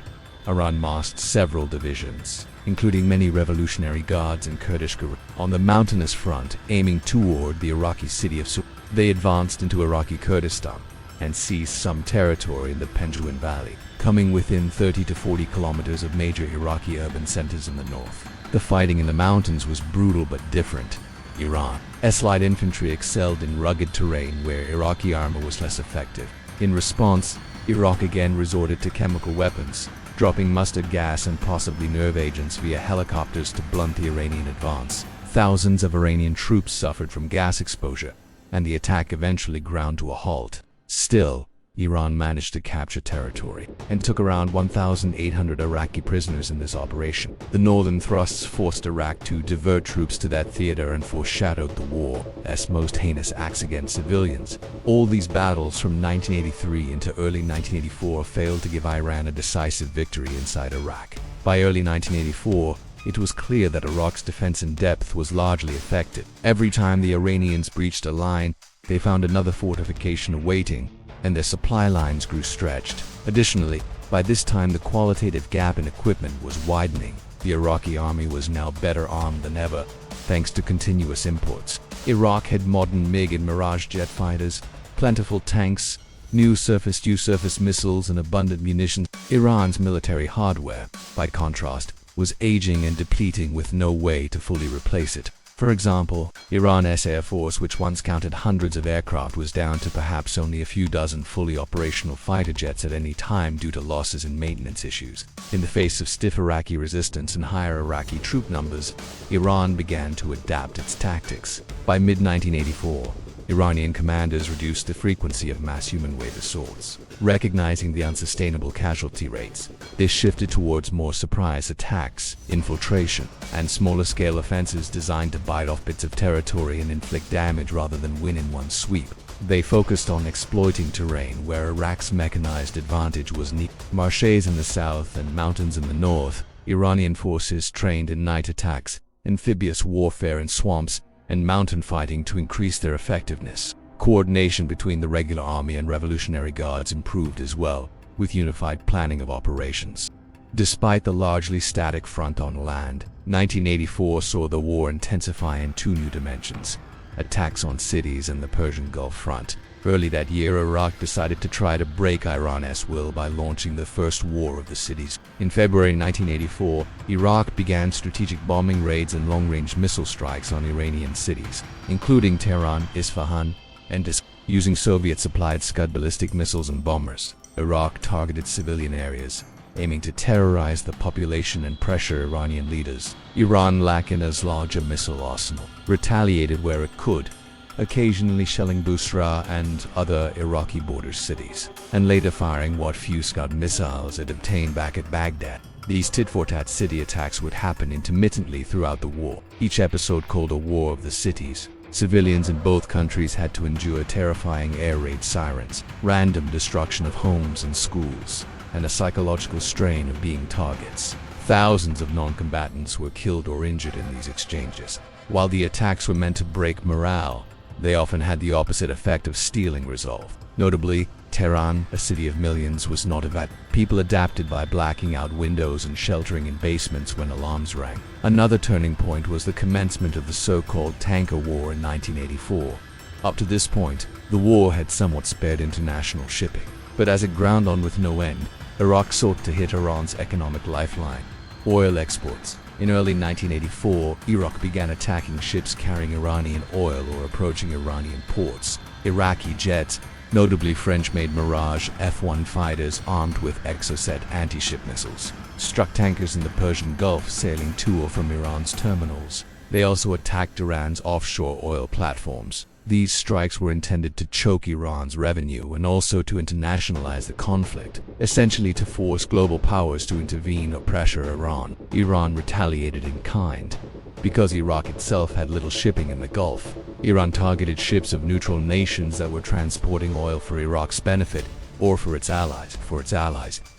Iran massed several divisions, including many Revolutionary Guards and Kurdish guerrillas, on the mountainous front, aiming toward the Iraqi city of Suez. They advanced into Iraqi Kurdistan and seized some territory in the Penjwan Valley, coming within 30 to 40 kilometers of major Iraqi urban centers in the north. The fighting in the mountains was brutal but different. Iran's light infantry excelled in rugged terrain where Iraqi armor was less effective. In response, Iraq again resorted to chemical weapons, dropping mustard gas and possibly nerve agents via helicopters to blunt the Iranian advance. Thousands of Iranian troops suffered from gas exposure, and the attack eventually ground to a halt. Still, Iran managed to capture territory and took around 1,800 Iraqi prisoners in this operation. The northern thrusts forced Iraq to divert troops to that theater and foreshadowed the war's most heinous acts against civilians. All these battles from 1983 into early 1984 failed to give Iran a decisive victory inside Iraq. By early 1984, it was clear that Iraq's defense in depth was largely effective. Every time the Iranians breached a line, they found another fortification awaiting, and their supply lines grew stretched. Additionally, by this time the qualitative gap in equipment was widening. The Iraqi army was now better armed than ever, thanks to continuous imports. Iraq had modern MiG and Mirage jet fighters, plentiful tanks, new surface-to-surface missiles, and abundant munitions. Iran's military hardware, by contrast, was aging and depleting with no way to fully replace it. For example, Iran's Air Force, which once counted hundreds of aircraft, was down to perhaps only a few dozen fully operational fighter jets at any time due to losses and maintenance issues. In the face of stiff Iraqi resistance and higher Iraqi troop numbers, Iran began to adapt its tactics. By mid-1984, Iranian commanders reduced the frequency of mass human-weight assaults. Recognizing the unsustainable casualty rates, they shifted towards more surprise attacks, infiltration, and smaller-scale offensives designed to bite off bits of territory and inflict damage rather than win in one sweep. They focused on exploiting terrain where Iraq's mechanized advantage was needed. Marshes in the south and mountains in the north, Iranian forces trained in night attacks, amphibious warfare in swamps, and mountain fighting to increase their effectiveness. Coordination between the regular army and Revolutionary Guards improved as well, with unified planning of operations. Despite the largely static front on land, 1984 saw the war intensify in two new dimensions: attacks on cities and the Persian Gulf front. Early that year, Iraq decided to try to break Iran's will by launching the First War of the Cities. In February 1984, Iraq began strategic bombing raids and long-range missile strikes on Iranian cities, including Tehran, Isfahan, and using Soviet-supplied Scud ballistic missiles and bombers. Iraq targeted civilian areas, aiming to terrorize the population and pressure Iranian leaders. Iran, lacking as large a missile arsenal, retaliated where it could, occasionally shelling Busra and other Iraqi border cities, and later firing what few Scud missiles it obtained back at Baghdad. These tit-for-tat city attacks would happen intermittently throughout the war, each episode called a War of the Cities. Civilians in both countries had to endure terrifying air raid sirens, random destruction of homes and schools, and a psychological strain of being targets. Thousands of non-combatants were killed or injured in these exchanges. While the attacks were meant to break morale, they often had the opposite effect of stealing resolve. Notably, Tehran, a city of millions, was not evacuated. People adapted by blacking out windows and sheltering in basements when alarms rang. Another turning point was the commencement of the so-called Tanker War in 1984. Up to this point, the war had somewhat spared international shipping, but as it ground on with no end, Iraq sought to hit Iran's economic lifeline: oil exports. In early 1984, Iraq began attacking ships carrying Iranian oil or approaching Iranian ports. Iraqi jets, notably French-made Mirage F-1 fighters armed with Exocet anti-ship missiles, struck tankers in the Persian Gulf sailing to or from Iran's terminals. They also attacked Iran's offshore oil platforms. These strikes were intended to choke Iran's revenue and also to internationalize the conflict, essentially to force global powers to intervene or pressure Iran. Iran retaliated in kind. Because Iraq itself had little shipping in the Gulf, Iran targeted ships of neutral nations that were transporting oil for Iraq's benefit or for its allies,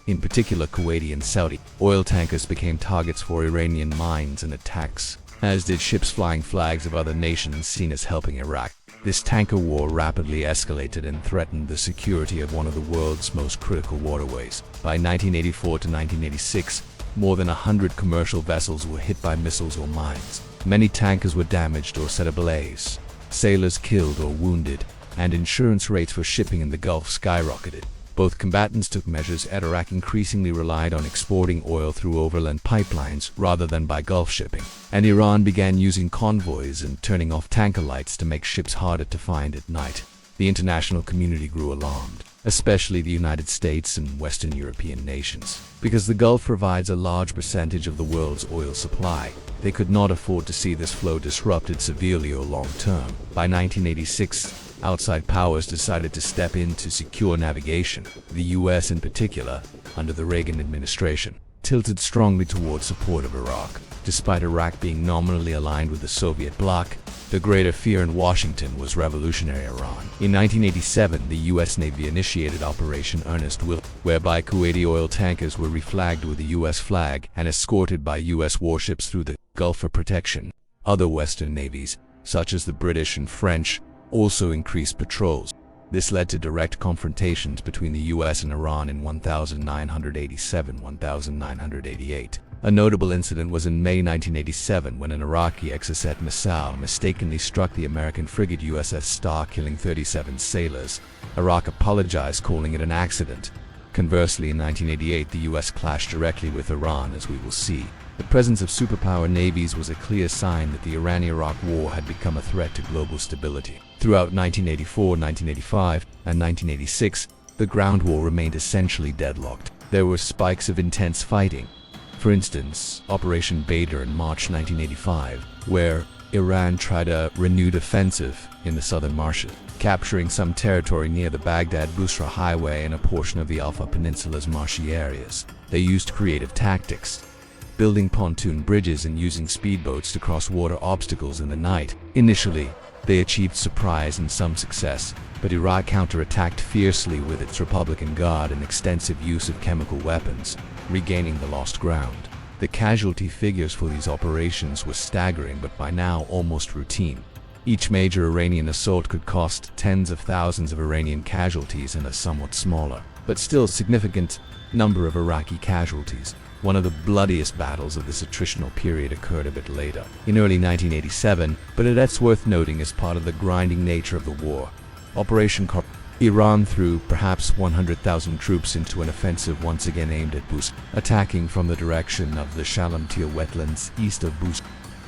in particular Kuwaiti and Saudi. Oil tankers became targets for Iranian mines and attacks, as did ships flying flags of other nations seen as helping Iraq. This tanker war rapidly escalated and threatened the security of one of the world's most critical waterways. By 1984 to 1986, more than 100 commercial vessels were hit by missiles or mines. Many tankers were damaged or set ablaze, sailors killed or wounded, and insurance rates for shipping in the Gulf skyrocketed. Both combatants took measures as Iraq increasingly relied on exporting oil through overland pipelines rather than by Gulf shipping, and Iran began using convoys and turning off tanker lights to make ships harder to find at night. The international community grew alarmed, especially the United States and Western European nations. Because the Gulf provides a large percentage of the world's oil supply, they could not afford to see this flow disrupted severely or long term. By 1986, outside powers decided to step in to secure navigation. The US in particular, under the Reagan administration, tilted strongly towards support of Iraq. Despite Iraq being nominally aligned with the Soviet bloc, the greater fear in Washington was revolutionary Iran. In 1987, the US Navy initiated Operation Earnest Will, whereby Kuwaiti oil tankers were reflagged with the US flag and escorted by US warships through the Gulf for protection. Other Western navies, such as the British and French, also increased patrols. This led to direct confrontations between the US and Iran in 1987-1988. A notable incident was in May 1987 when an Iraqi Exocet missile mistakenly struck the American frigate USS Star, killing 37 sailors. Iraq apologized, calling it an accident. Conversely, in 1988, the US clashed directly with Iran, as we will see. The presence of superpower navies was a clear sign that the Iran-Iraq war had become a threat to global stability. Throughout 1984, 1985, and 1986, the ground war remained essentially deadlocked. There were spikes of intense fighting. For instance, Operation Badr in March 1985, where Iran tried a renewed offensive in the southern marshes, capturing some territory near the Baghdad-Busra highway and a portion of the Alfa Peninsula's marshy areas. They used creative tactics, building pontoon bridges and using speedboats to cross water obstacles in the night. Initially, they achieved surprise and some success, but Iraq counterattacked fiercely with its Republican Guard and extensive use of chemical weapons, regaining the lost ground. The casualty figures for these operations were staggering, but by now almost routine. Each major Iranian assault could cost tens of thousands of Iranian casualties and a somewhat smaller, but still significant, number of Iraqi casualties. One of the bloodiest battles of this attritional period occurred a bit later, in early 1987, but that's worth noting as part of the grinding nature of the war. Operation Iran threw perhaps 100,000 troops into an offensive once again aimed at Busra, attacking from the direction of the Shalamtil wetlands east of Busra.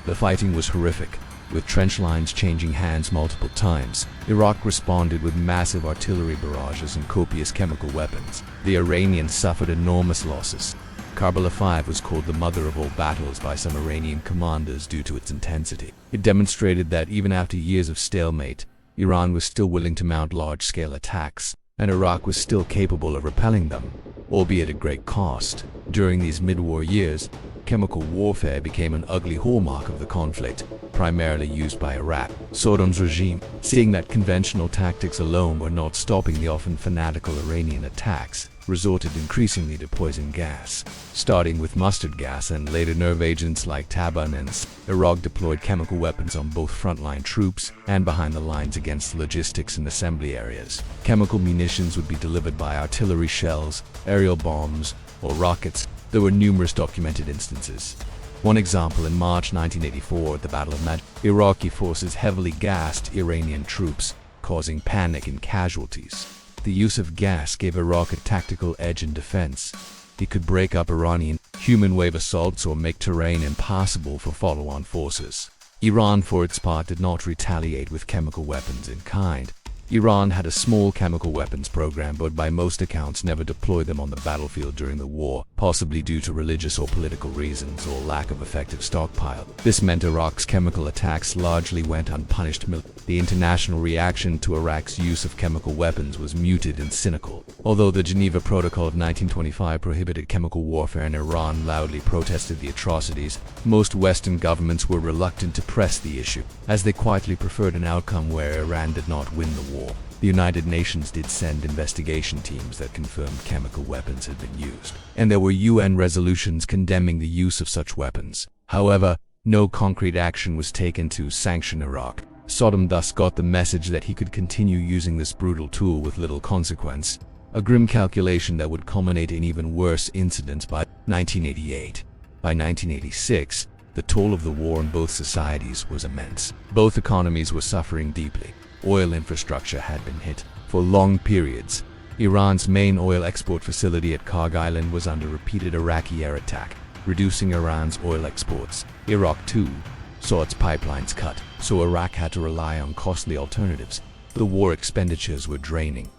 The fighting was horrific, with trench lines changing hands multiple times. Iraq responded with massive artillery barrages and copious chemical weapons. The Iranians suffered enormous losses. Karbala 5 was called the mother of all battles by some Iranian commanders due to its intensity. It demonstrated that even after years of stalemate, Iran was still willing to mount large-scale attacks, and Iraq was still capable of repelling them, albeit at great cost. During these mid-war years, chemical warfare became an ugly hallmark of the conflict, primarily used by Iraq. Saddam's regime, seeing that conventional tactics alone were not stopping the often fanatical Iranian attacks, resorted increasingly to poison gas. Starting with mustard gas and later nerve agents like taban and Iraq deployed chemical weapons on both frontline troops and behind the lines against logistics and assembly areas. Chemical munitions would be delivered by artillery shells, aerial bombs, or rockets. There were numerous documented instances. One example, in March 1984 at the Battle of Iraqi forces heavily gassed Iranian troops, causing panic and casualties. The use of gas gave Iraq a tactical edge in defense. It could break up Iranian human wave assaults or make terrain impassable for follow-on forces. Iran, for its part, did not retaliate with chemical weapons in kind. Iran had a small chemical weapons program, but by most accounts never deployed them on the battlefield during the war, possibly due to religious or political reasons or lack of effective stockpile. This meant Iraq's chemical attacks largely went unpunished. The international reaction to Iraq's use of chemical weapons was muted and cynical. Although the Geneva Protocol of 1925 prohibited chemical warfare and Iran loudly protested the atrocities, most Western governments were reluctant to press the issue, as they quietly preferred an outcome where Iran did not win the war. The United Nations did send investigation teams that confirmed chemical weapons had been used, and there were UN resolutions condemning the use of such weapons. However, no concrete action was taken to sanction Iraq. Saddam thus got the message that he could continue using this brutal tool with little consequence, a grim calculation that would culminate in even worse incidents by 1988. By 1986, the toll of the war on both societies was immense. Both economies were suffering deeply. Oil infrastructure had been hit for long periods. Iran's main oil export facility at Karg Island was under repeated Iraqi air attack, reducing Iran's oil exports. Iraq, too, saw its pipelines cut, so Iraq had to rely on costly alternatives. The war expenditures were draining.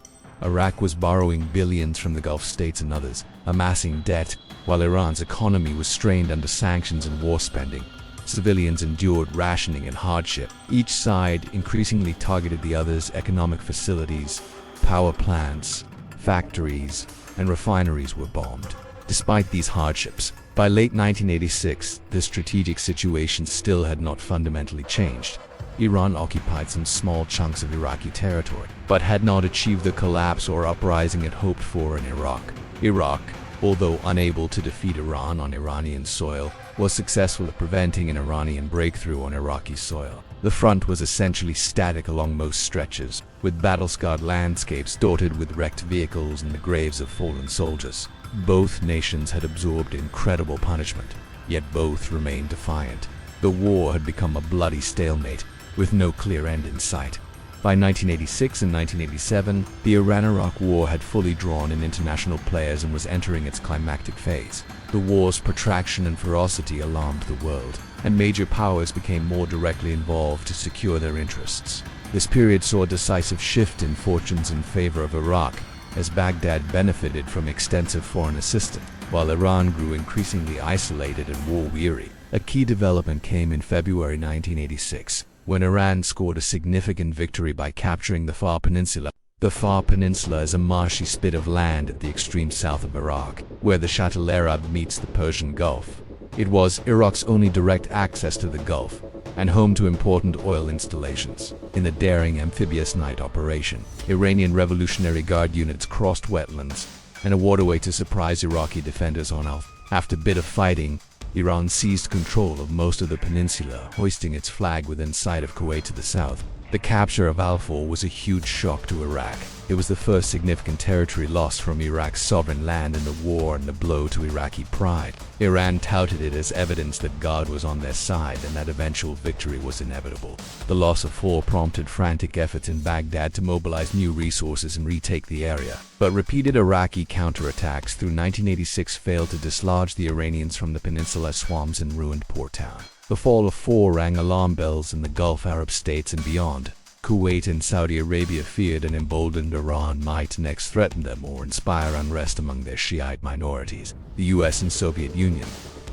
Iraq was borrowing billions from the Gulf states and others, amassing debt, while Iran's economy was strained under sanctions and war spending. Civilians endured rationing and hardship. Each side increasingly targeted the other's economic facilities. Power plants, factories, and refineries were bombed. Despite these hardships, by late 1986, the strategic situation still had not fundamentally changed. Iran occupied some small chunks of Iraqi territory, but had not achieved the collapse or uprising it hoped for in Iraq. Iraq, although unable to defeat Iran on Iranian soil, was successful at preventing an Iranian breakthrough on Iraqi soil. The front was essentially static along most stretches, with battle-scarred landscapes dotted with wrecked vehicles and the graves of fallen soldiers. Both nations had absorbed incredible punishment, yet both remained defiant. The war had become a bloody stalemate, with no clear end in sight. By 1986 and 1987, the Iran-Iraq War had fully drawn in international players and was entering its climactic phase. The war's protraction and ferocity alarmed the world, and major powers became more directly involved to secure their interests. This period saw a decisive shift in fortunes in favor of Iraq, as Baghdad benefited from extensive foreign assistance, while Iran grew increasingly isolated and war-weary. A key development came in February 1986, when Iran scored a significant victory by capturing the Far Peninsula. The Far Peninsula is a marshy spit of land at the extreme south of Iraq, where the Shatt al-Arab meets the Persian Gulf. It was Iraq's only direct access to the Gulf, and home to important oil installations. In the daring amphibious night operation, Iranian Revolutionary Guard units crossed wetlands and a waterway to surprise Iraqi defenders on Al. After a bit of fighting, Iran seized control of most of the peninsula, hoisting its flag within sight of Kuwait to the south. The capture of Al-Fawr was a huge shock to Iraq. It was the first significant territory lost from Iraq's sovereign land in the war and a blow to Iraqi pride. Iran touted it as evidence that God was on their side and that eventual victory was inevitable. The loss of Fawr prompted frantic efforts in Baghdad to mobilize new resources and retake the area. But repeated Iraqi counterattacks through 1986 failed to dislodge the Iranians from the peninsula swamps and ruined port town. The fall of Fawr rang alarm bells in the Gulf Arab states and beyond. Kuwait and Saudi Arabia feared an emboldened Iran might next threaten them or inspire unrest among their Shiite minorities. The US and Soviet Union,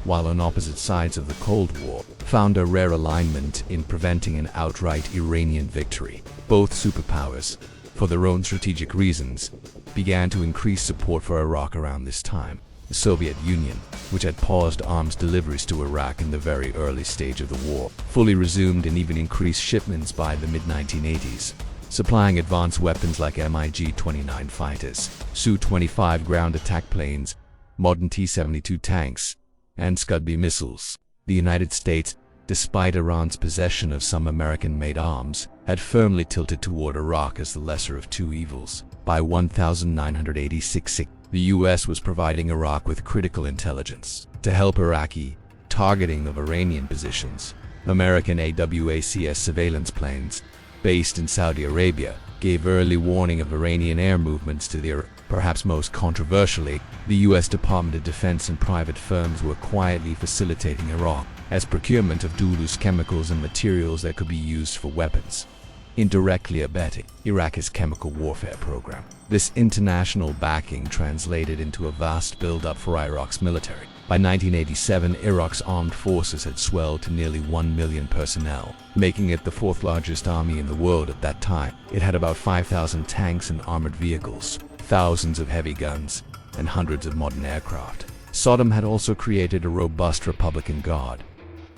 while on opposite sides of the Cold War, found a rare alignment in preventing an outright Iranian victory. Both superpowers, for their own strategic reasons, began to increase support for Iraq around this time. The Soviet Union, which had paused arms deliveries to Iraq in the very early stage of the war, fully resumed and even increased shipments by the mid-1980s, supplying advanced weapons like MiG-29 fighters, Su-25 ground attack planes, modern T-72 tanks, and Scud-B missiles. The United States, despite Iran's possession of some American-made arms, had firmly tilted toward Iraq as the lesser of two evils. By 1986, the US was providing Iraq with critical intelligence to help Iraqi targeting of Iranian positions. American AWACS surveillance planes, based in Saudi Arabia, gave early warning of Iranian air movements to the Perhaps most controversially, the U.S. Department of Defense and private firms were quietly facilitating Iraq as procurement of dual-use chemicals and materials that could be used for weapons, indirectly abetting Iraq's chemical warfare program. This international backing translated into a vast build-up for Iraq's military. By 1987, Iraq's armed forces had swelled to nearly 1 million personnel, making it the fourth largest army in the world at that time. It had about 5,000 tanks and armored vehicles, thousands of heavy guns, and hundreds of modern aircraft. Saddam had also created a robust Republican Guard,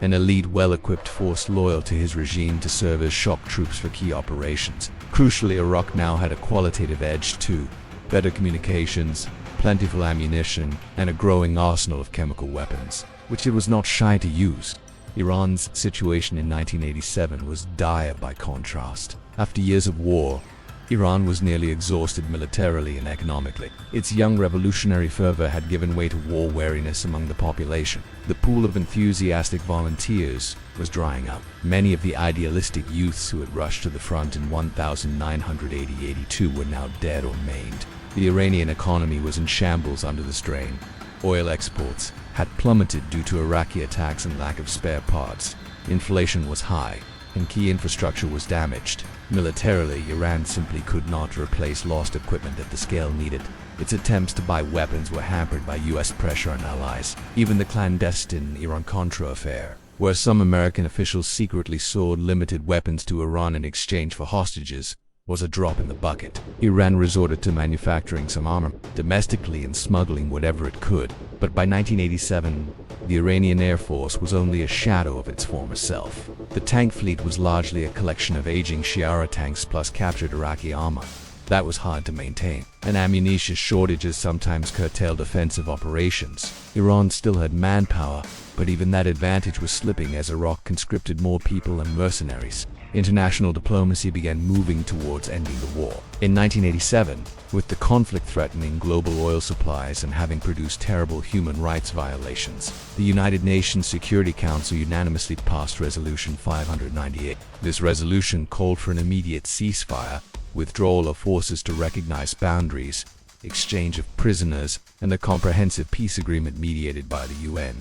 an elite, well-equipped force loyal to his regime to serve as shock troops for key operations. Crucially, Iraq now had a qualitative edge too: better communications, plentiful ammunition, and a growing arsenal of chemical weapons, which it was not shy to use. Iran's situation in 1987 was dire by contrast. After years of war, Iran was nearly exhausted militarily and economically. Its young revolutionary fervor had given way to war weariness among the population. The pool of enthusiastic volunteers was drying up. Many of the idealistic youths who had rushed to the front in 1980-82 were now dead or maimed. The Iranian economy was in shambles under the strain. Oil exports had plummeted due to Iraqi attacks and lack of spare parts. Inflation was high, and key infrastructure was damaged. Militarily, Iran simply could not replace lost equipment at the scale needed. Its attempts to buy weapons were hampered by U.S. pressure on allies. Even the clandestine Iran-Contra affair, where some American officials secretly sold limited weapons to Iran in exchange for hostages, was a drop in the bucket. Iran resorted to manufacturing some armor domestically and smuggling whatever it could. But by 1987, the Iranian Air Force was only a shadow of its former self. The tank fleet was largely a collection of aging Shi'ara tanks plus captured Iraqi armor. That was hard to maintain, and ammunition shortages sometimes curtailed offensive operations. Iran still had manpower, but even that advantage was slipping as Iraq conscripted more people and mercenaries. International diplomacy began moving towards ending the war. In 1987, with the conflict threatening global oil supplies and having produced terrible human rights violations, the United Nations Security Council unanimously passed Resolution 598. This resolution called for an immediate ceasefire, withdrawal of forces to recognize boundaries, exchange of prisoners, and a comprehensive peace agreement mediated by the UN.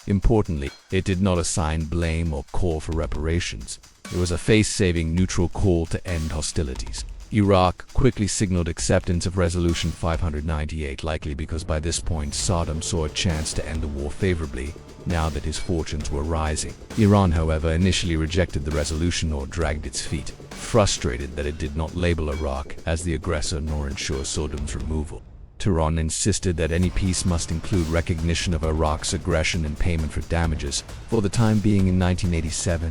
Importantly, it did not assign blame or call for reparations. It was a face-saving neutral call to end hostilities. Iraq quickly signaled acceptance of Resolution 598, likely because by this point Saddam saw a chance to end the war favorably, now that his fortunes were rising. Iran, however, initially rejected the resolution or dragged its feet, frustrated that it did not label Iraq as the aggressor nor ensure Saddam's removal. Tehran insisted that any peace must include recognition of Iraq's aggression and payment for damages. For the time being, in 1987,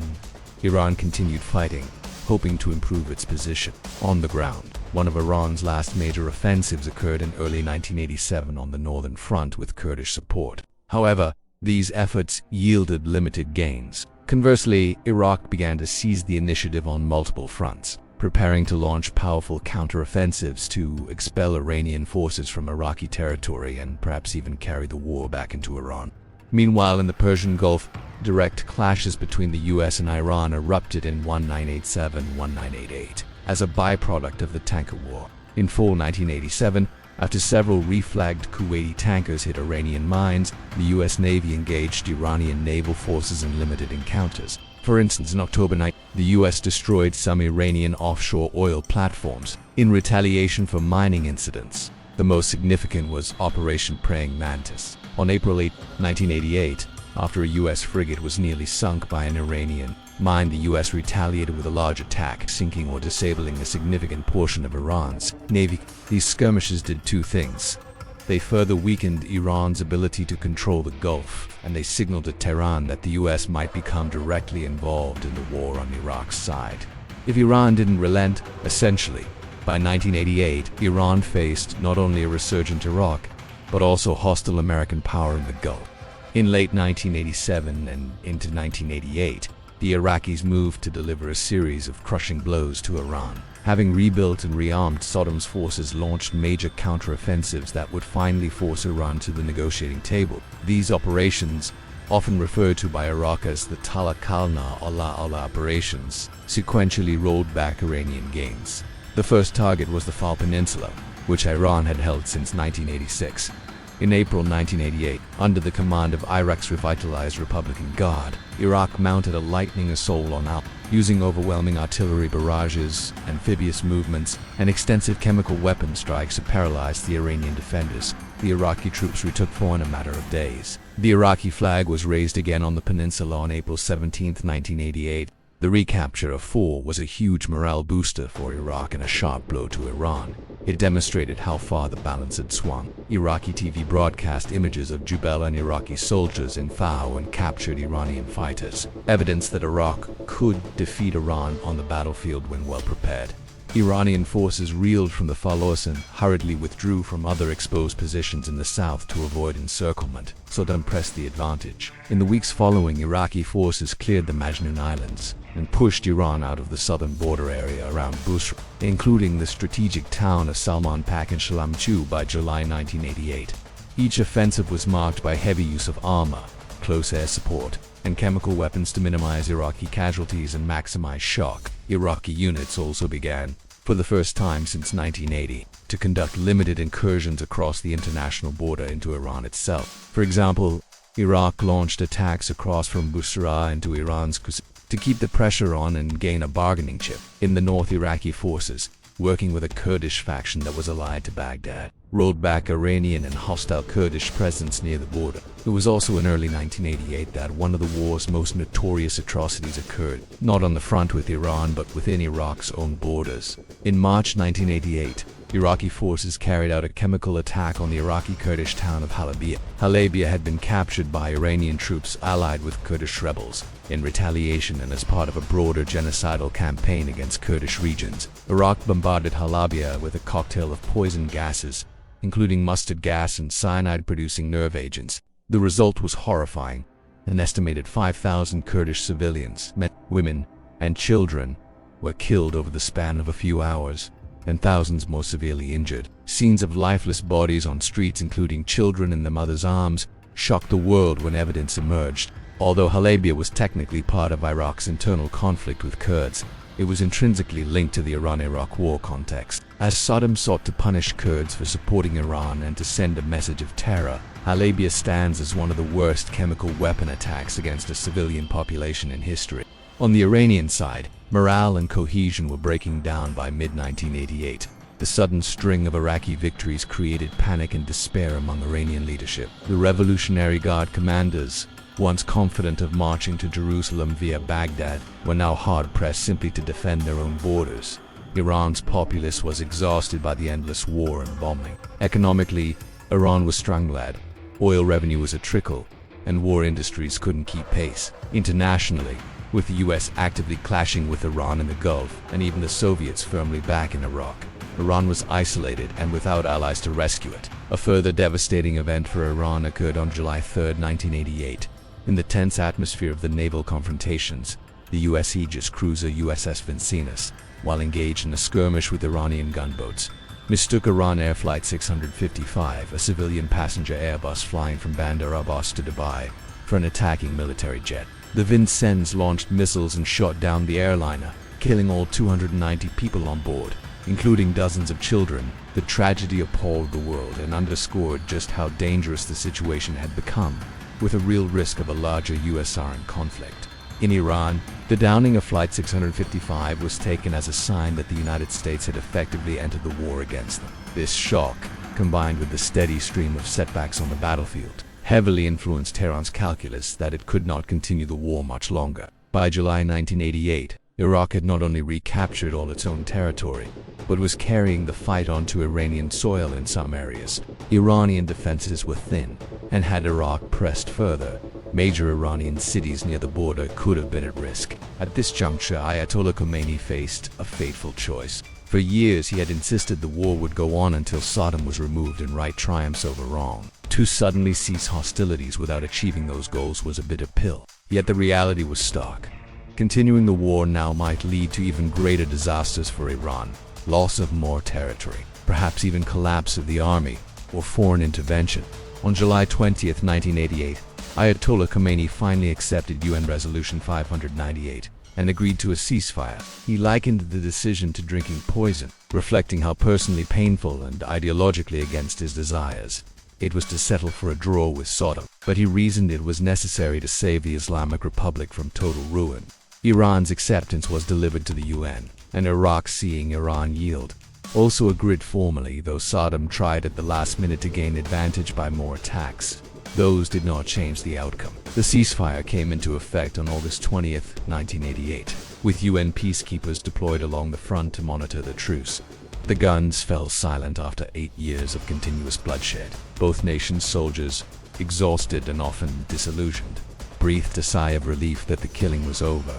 Iran continued fighting, hoping to improve its position on the ground. One of Iran's last major offensives occurred in early 1987 on the northern front with Kurdish support. However, these efforts yielded limited gains. Conversely, Iraq began to seize the initiative on multiple fronts, preparing to launch powerful counteroffensives to expel Iranian forces from Iraqi territory and perhaps even carry the war back into Iran. Meanwhile, in the Persian Gulf, direct clashes between the US and Iran erupted in 1987-1988 as a byproduct of the tanker war. In fall 1987, after several reflagged Kuwaiti tankers hit Iranian mines, the US Navy engaged Iranian naval forces in limited encounters. For instance, in October 9, the US destroyed some Iranian offshore oil platforms in retaliation for mining incidents. The most significant was Operation Praying Mantis. On April 8, 1988, after a US frigate was nearly sunk by an Iranian mine, the US retaliated with a large attack, sinking or disabling a significant portion of Iran's navy. These skirmishes did two things. They further weakened Iran's ability to control the Gulf, and they signaled to Tehran that the US might become directly involved in the war on Iraq's side. If Iran didn't relent, essentially, by 1988, Iran faced not only a resurgent Iraq, but also hostile American power in the Gulf. In late 1987 and into 1988, the Iraqis moved to deliver a series of crushing blows to Iran. Having rebuilt and rearmed, Saddam's forces launched major counteroffensives that would finally force Iran to the negotiating table. These operations, often referred to by Iraq as the Talakalna Allah operations, sequentially rolled back Iranian gains. The first target was the Fal Peninsula, which Iran had held since 1986. In April 1988, under the command of Iraq's revitalized Republican Guard, Iraq mounted a lightning assault on Al, using overwhelming artillery barrages, amphibious movements, and extensive chemical weapon strikes to paralyze the Iranian defenders. The Iraqi troops retook 4 in a matter of days. The Iraqi flag was raised again on the peninsula on April 17, 1988. The recapture of 4 was a huge morale booster for Iraq and a sharp blow to Iran. It demonstrated how far the balance had swung. Iraqi TV broadcast images of Jubal and Iraqi soldiers in Fao and captured Iranian fighters, evidence that Iraq could defeat Iran on the battlefield when well prepared. Iranian forces reeled from the Fallujah and hurriedly withdrew from other exposed positions in the south to avoid encirclement. Saddam pressed the advantage. In the weeks following, Iraqi forces cleared the Majnoon Islands and pushed Iran out of the southern border area around Busra, including the strategic town of Salman Pak and Shalamchu by July 1988. Each offensive was marked by heavy use of armor, close air support, and chemical weapons to minimize Iraqi casualties and maximize shock. Iraqi units also began, for the first time since 1980, to conduct limited incursions across the international border into Iran itself. For example, Iraq launched attacks across from Busra into Iran's Qusay to keep the pressure on and gain a bargaining chip. In the north, Iraqi forces, working with a Kurdish faction that was allied to Baghdad, rolled back Iranian and hostile Kurdish presence near the border. It was also in early 1988 that one of the war's most notorious atrocities occurred, not on the front with Iran but within Iraq's own borders. In March 1988, Iraqi forces carried out a chemical attack on the Iraqi Kurdish town of Halabia. Halabia had been captured by Iranian troops allied with Kurdish rebels. In retaliation and as part of a broader genocidal campaign against Kurdish regions, Iraq bombarded Halabia with a cocktail of poison gases, including mustard gas and cyanide-producing nerve agents. The result was horrifying. An estimated 5,000 Kurdish civilians, men, women, and children, were killed over the span of a few hours, and thousands more severely injured. Scenes of lifeless bodies on streets, including children in their mother's arms, shocked the world when evidence emerged. Although Halabia was technically part of Iraq's internal conflict with Kurds, it was intrinsically linked to the Iran-Iraq war context. As Saddam sought to punish Kurds for supporting Iran and to send a message of terror, Halabia stands as one of the worst chemical weapon attacks against a civilian population in history. On the Iranian side, morale and cohesion were breaking down by mid-1988. The sudden string of Iraqi victories created panic and despair among Iranian leadership. The Revolutionary Guard commanders, once confident of marching to Jerusalem via Baghdad, were now hard-pressed simply to defend their own borders. Iran's populace was exhausted by the endless war and bombing. Economically, Iran was stranglead. Oil revenue was a trickle, and war industries couldn't keep pace. Internationally, with the US actively clashing with Iran in the Gulf and even the Soviets firmly back in Iraq, Iran was isolated and without allies to rescue it. A further devastating event for Iran occurred on July 3, 1988. In the tense atmosphere of the naval confrontations, the US Aegis cruiser USS Vincennes, while engaged in a skirmish with Iranian gunboats, mistook Iran Air Flight 655, a civilian passenger Airbus flying from Bandar Abbas to Dubai, for an attacking military jet. The Vincennes launched missiles and shot down the airliner, killing all 290 people on board, including dozens of children. The tragedy appalled the world and underscored just how dangerous the situation had become, with a real risk of a larger US-Iran conflict. In Iran, the downing of Flight 655 was taken as a sign that the United States had effectively entered the war against them. This shock, combined with the steady stream of setbacks on the battlefield, heavily influenced Tehran's calculus that it could not continue the war much longer. By July 1988, Iraq had not only recaptured all its own territory, but was carrying the fight onto Iranian soil in some areas. Iranian defenses were thin, and had Iraq pressed further, major Iranian cities near the border could have been at risk. At this juncture, Ayatollah Khomeini faced a fateful choice. For years, he had insisted the war would go on until Saddam was removed and right triumphs over wrong. To suddenly cease hostilities without achieving those goals was a bitter pill. Yet the reality was stark. Continuing the war now might lead to even greater disasters for Iran, loss of more territory, perhaps even collapse of the army, or foreign intervention. On July 20, 1988, Ayatollah Khomeini finally accepted UN Resolution 598 and agreed to a ceasefire. He likened the decision to drinking poison. reflecting how personally painful and ideologically against his desires. It was to settle for a draw with Saddam, but he reasoned it was necessary to save the Islamic Republic from total ruin. Iran's acceptance was delivered to the UN, and Iraq, seeing Iran yield, also agreed formally, though Saddam tried at the last minute to gain advantage by more attacks. Those did not change the outcome. The ceasefire came into effect on August 20th, 1988, with UN peacekeepers deployed along the front to monitor the truce. The guns fell silent after 8 years of continuous bloodshed. Both nations' soldiers, exhausted and often disillusioned, breathed a sigh of relief that the killing was over,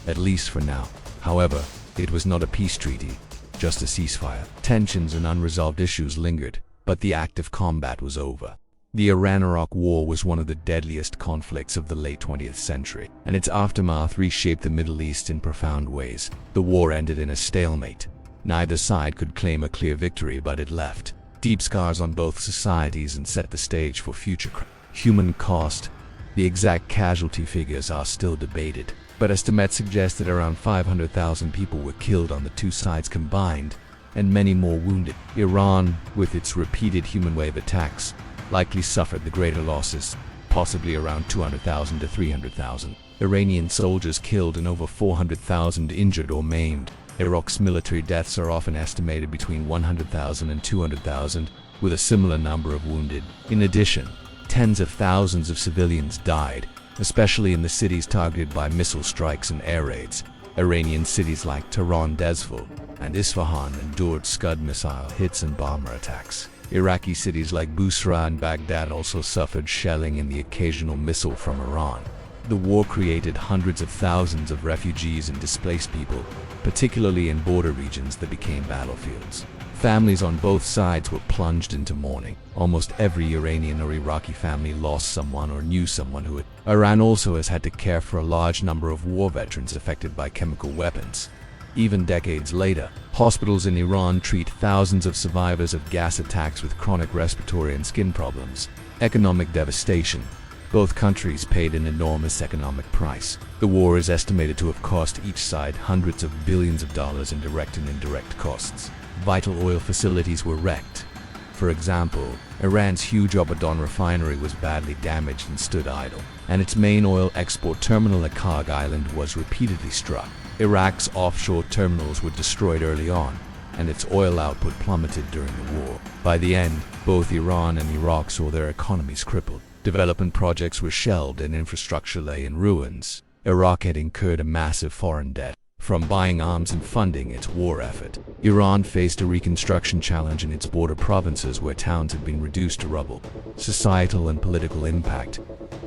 at least for now. However, it was not a peace treaty, just a ceasefire. Tensions and unresolved issues lingered, but the active combat was over. The Iran-Iraq War was one of the deadliest conflicts of the late 20th century, and its aftermath reshaped the Middle East in profound ways. The war ended in a stalemate. Neither side could claim a clear victory, but it left deep scars on both societies and set the stage for future human cost. The exact casualty figures are still debated, but estimates suggest that around 500,000 people were killed on the two sides combined, and many more wounded. Iran, with its repeated human wave attacks, likely suffered the greater losses, possibly around 200,000 to 300,000 Iranian soldiers killed and over 400,000 injured or maimed. Iraq's military deaths are often estimated between 100,000 and 200,000, with a similar number of wounded. In addition, tens of thousands of civilians died, especially in the cities targeted by missile strikes and air raids. Iranian cities like Tehran, Dezful, and Isfahan endured Scud missile hits and bomber attacks. Iraqi cities like Busra and Baghdad also suffered shelling and the occasional missile from Iran. The war created hundreds of thousands of refugees and displaced people, particularly in border regions that became battlefields. Families on both sides were plunged into mourning. Almost every Iranian or Iraqi family lost someone or knew someone who had. Iran also has had to care for a large number of war veterans affected by chemical weapons. Even decades later, hospitals in Iran treat thousands of survivors of gas attacks with chronic respiratory and skin problems. Economic devastation. Both countries paid an enormous economic price. The war is estimated to have cost each side hundreds of billions of dollars in direct and indirect costs. Vital oil facilities were wrecked. For example, Iran's huge Abadan refinery was badly damaged and stood idle, and its main oil export terminal at Karg Island was repeatedly struck. Iraq's offshore terminals were destroyed early on, and its oil output plummeted during the war. By the end, both Iran and Iraq saw their economies crippled. Development projects were shelved and infrastructure lay in ruins. Iraq had incurred a massive foreign debt from buying arms and funding its war effort. Iran faced a reconstruction challenge in its border provinces where towns had been reduced to rubble. Societal and political impact.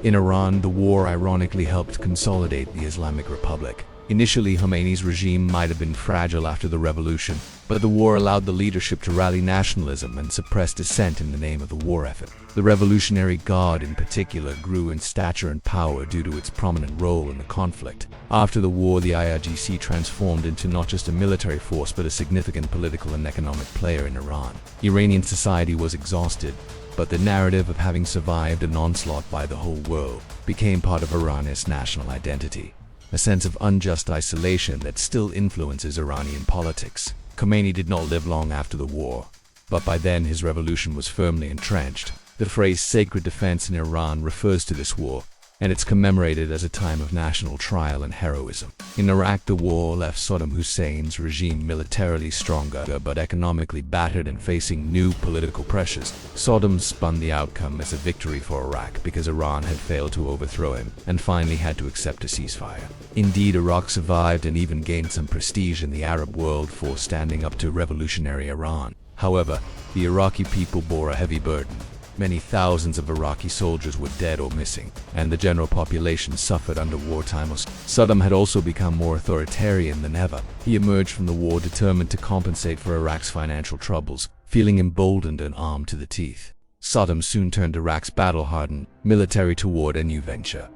In Iran, the war ironically helped consolidate the Islamic Republic. Initially, Khomeini's regime might have been fragile after the revolution, but the war allowed the leadership to rally nationalism and suppress dissent in the name of the war effort. The Revolutionary Guard, in particular, grew in stature and power due to its prominent role in the conflict. After the war, the IRGC transformed into not just a military force but a significant political and economic player in Iran. Iranian society was exhausted, but the narrative of having survived an onslaught by the whole world became part of Iran's national identity. A sense of unjust isolation that still influences Iranian politics. Khomeini did not live long after the war, but by then his revolution was firmly entrenched. The phrase sacred defense in Iran refers to this war, and it's commemorated as a time of national trial and heroism. In Iraq, the war left Saddam Hussein's regime militarily stronger but economically battered and facing new political pressures. Saddam spun the outcome as a victory for Iraq because Iran had failed to overthrow him and finally had to accept a ceasefire. Indeed, Iraq survived and even gained some prestige in the Arab world for standing up to revolutionary Iran. However, the Iraqi people bore a heavy burden. Many thousands of Iraqi soldiers were dead or missing, and the general population suffered under wartime. Saddam had also become more authoritarian than ever. He emerged from the war determined to compensate for Iraq's financial troubles, feeling emboldened and armed to the teeth. Saddam soon turned Iraq's battle-hardened military toward a new venture: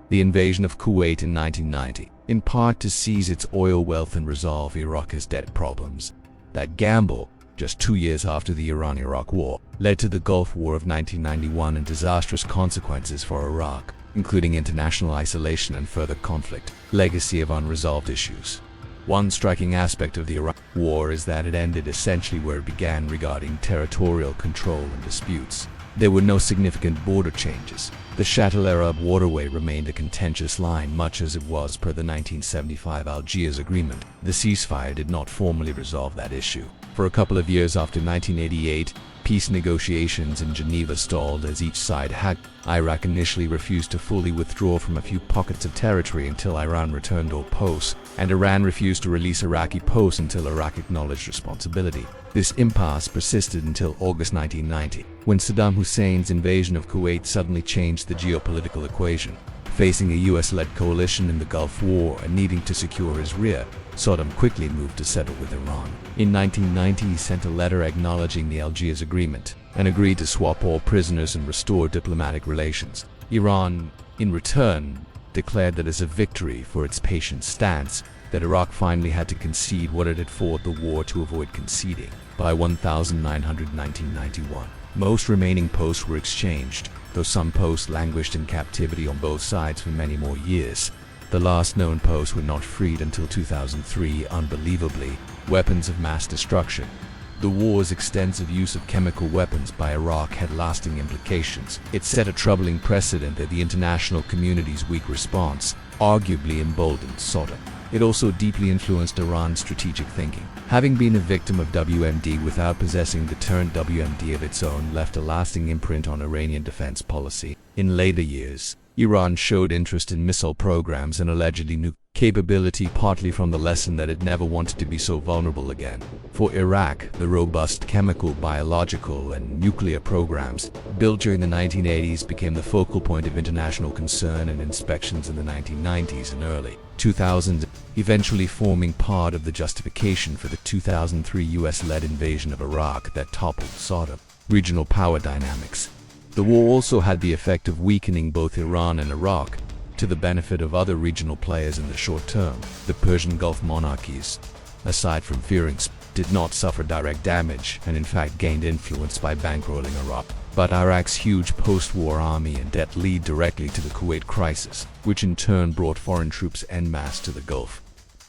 the invasion of Kuwait in 1990, in part to seize its oil wealth and resolve Iraq's debt problems. That gamble, just 2 years after the Iran-Iraq War, led to the Gulf War of 1991 and disastrous consequences for Iraq, including international isolation and further conflict. Legacy of unresolved issues. One striking aspect of the Iraq War is that it ended essentially where it began regarding territorial control and disputes. There were no significant border changes. The Shatt-el-Arab waterway remained a contentious line, much as it was per the 1975 Algiers Agreement. The ceasefire did not formally resolve that issue. For a couple of years after 1988, peace negotiations in Geneva stalled as each side had. Iraq initially refused to fully withdraw from a few pockets of territory until Iran returned all posts, and Iran refused to release Iraqi posts until Iraq acknowledged responsibility. This impasse persisted until August 1990, when Saddam Hussein's invasion of Kuwait suddenly changed the geopolitical equation. Facing a US-led coalition in the Gulf War and needing to secure his rear, Saddam quickly moved to settle with Iran. In 1990, he sent a letter acknowledging the Algiers Agreement and agreed to swap all prisoners and restore diplomatic relations. Iran, in return, declared that as a victory for its patient stance, that Iraq finally had to concede what it had fought the war to avoid conceding. By 1991, most remaining posts were exchanged, though some posts languished in captivity on both sides for many more years. The last known posts were not freed until 2003, unbelievably. Weapons of mass destruction. The war's extensive use of chemical weapons by Iraq had lasting implications. It set a troubling precedent that the international community's weak response arguably emboldened Saddam. It also deeply influenced Iran's strategic thinking. Having been a victim of WMD without possessing deterrent WMD of its own left a lasting imprint on Iranian defense policy. In later years, Iran showed interest in missile programs and allegedly nuclear capability, partly from the lesson that it never wanted to be so vulnerable again. For Iraq, the robust chemical, biological, and nuclear programs built during the 1980s became the focal point of international concern and inspections in the 1990s and early 2000s, eventually forming part of the justification for the 2003 US-led invasion of Iraq that toppled Saddam. Regional power dynamics. The war also had the effect of weakening both Iran and Iraq, to the benefit of other regional players in the short term. The Persian Gulf monarchies, aside from fearing, did not suffer direct damage and in fact gained influence by bankrolling Iraq. But Iraq's huge post-war army and debt led directly to the Kuwait crisis, which in turn brought foreign troops en masse to the Gulf.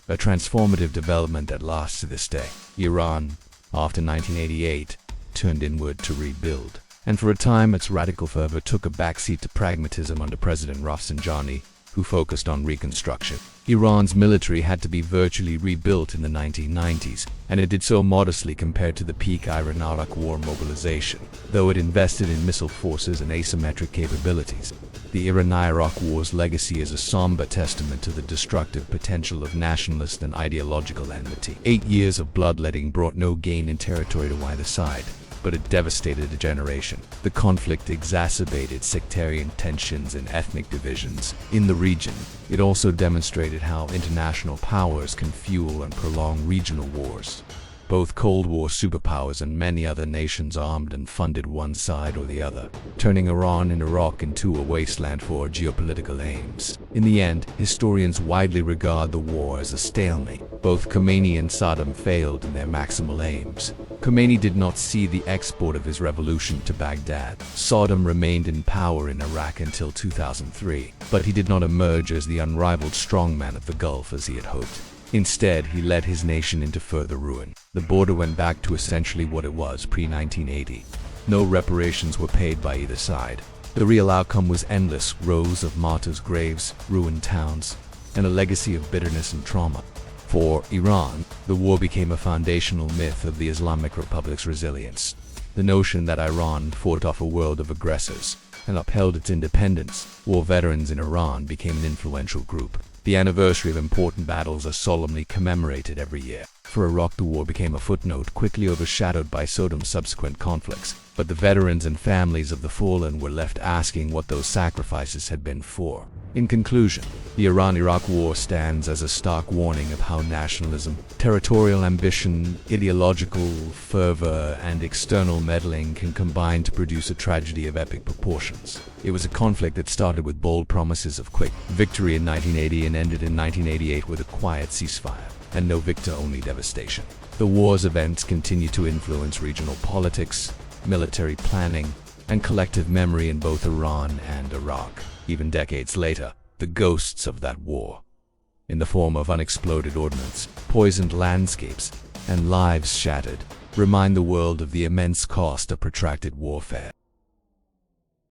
A transformative development that lasts to this day. Iran, after 1988, turned inward to rebuild. And for a time its radical fervor took a backseat to pragmatism under President Rafsanjani, who focused on reconstruction. Iran's military had to be virtually rebuilt in the 1990s, and it did so modestly compared to the peak Iran-Iraq war mobilization, though it invested in missile forces and asymmetric capabilities. The Iran-Iraq war's legacy is a somber testament to the destructive potential of nationalist and ideological enmity. 8 years of bloodletting brought no gain in territory to either side, but it devastated a generation. The conflict exacerbated sectarian tensions and ethnic divisions in the region. It also demonstrated how international powers can fuel and prolong regional wars. Both Cold War superpowers and many other nations armed and funded one side or the other, turning Iran and Iraq into a wasteland for geopolitical aims. In the end, historians widely regard the war as a stalemate. Both Khomeini and Saddam failed in their maximal aims. Khomeini did not see the export of his revolution to Baghdad. Saddam remained in power in Iraq until 2003, but he did not emerge as the unrivaled strongman of the Gulf as he had hoped. Instead, he led his nation into further ruin. The border went back to essentially what it was pre-1980. No reparations were paid by either side. The real outcome was endless rows of martyrs' graves, ruined towns, and a legacy of bitterness and trauma. For Iran, the war became a foundational myth of the Islamic Republic's resilience. The notion that Iran fought off a world of aggressors and upheld its independence. War veterans in Iran became an influential group. The anniversary of important battles are solemnly commemorated every year. For Iraq, the war became a footnote, quickly overshadowed by Saddam's subsequent conflicts. But the veterans and families of the fallen were left asking what those sacrifices had been for. In conclusion, the Iran-Iraq war stands as a stark warning of how nationalism, territorial ambition, ideological fervor, and external meddling can combine to produce a tragedy of epic proportions. It was a conflict that started with bold promises of quick victory in 1980 and ended in 1988 with a quiet ceasefire, and no victor, only devastation. The war's events continue to influence regional politics, military planning, and collective memory in both Iran and Iraq. Even decades later, the ghosts of that war in the form of unexploded ordnance, poisoned landscapes, and lives shattered, remind the world of the immense cost of protracted warfare.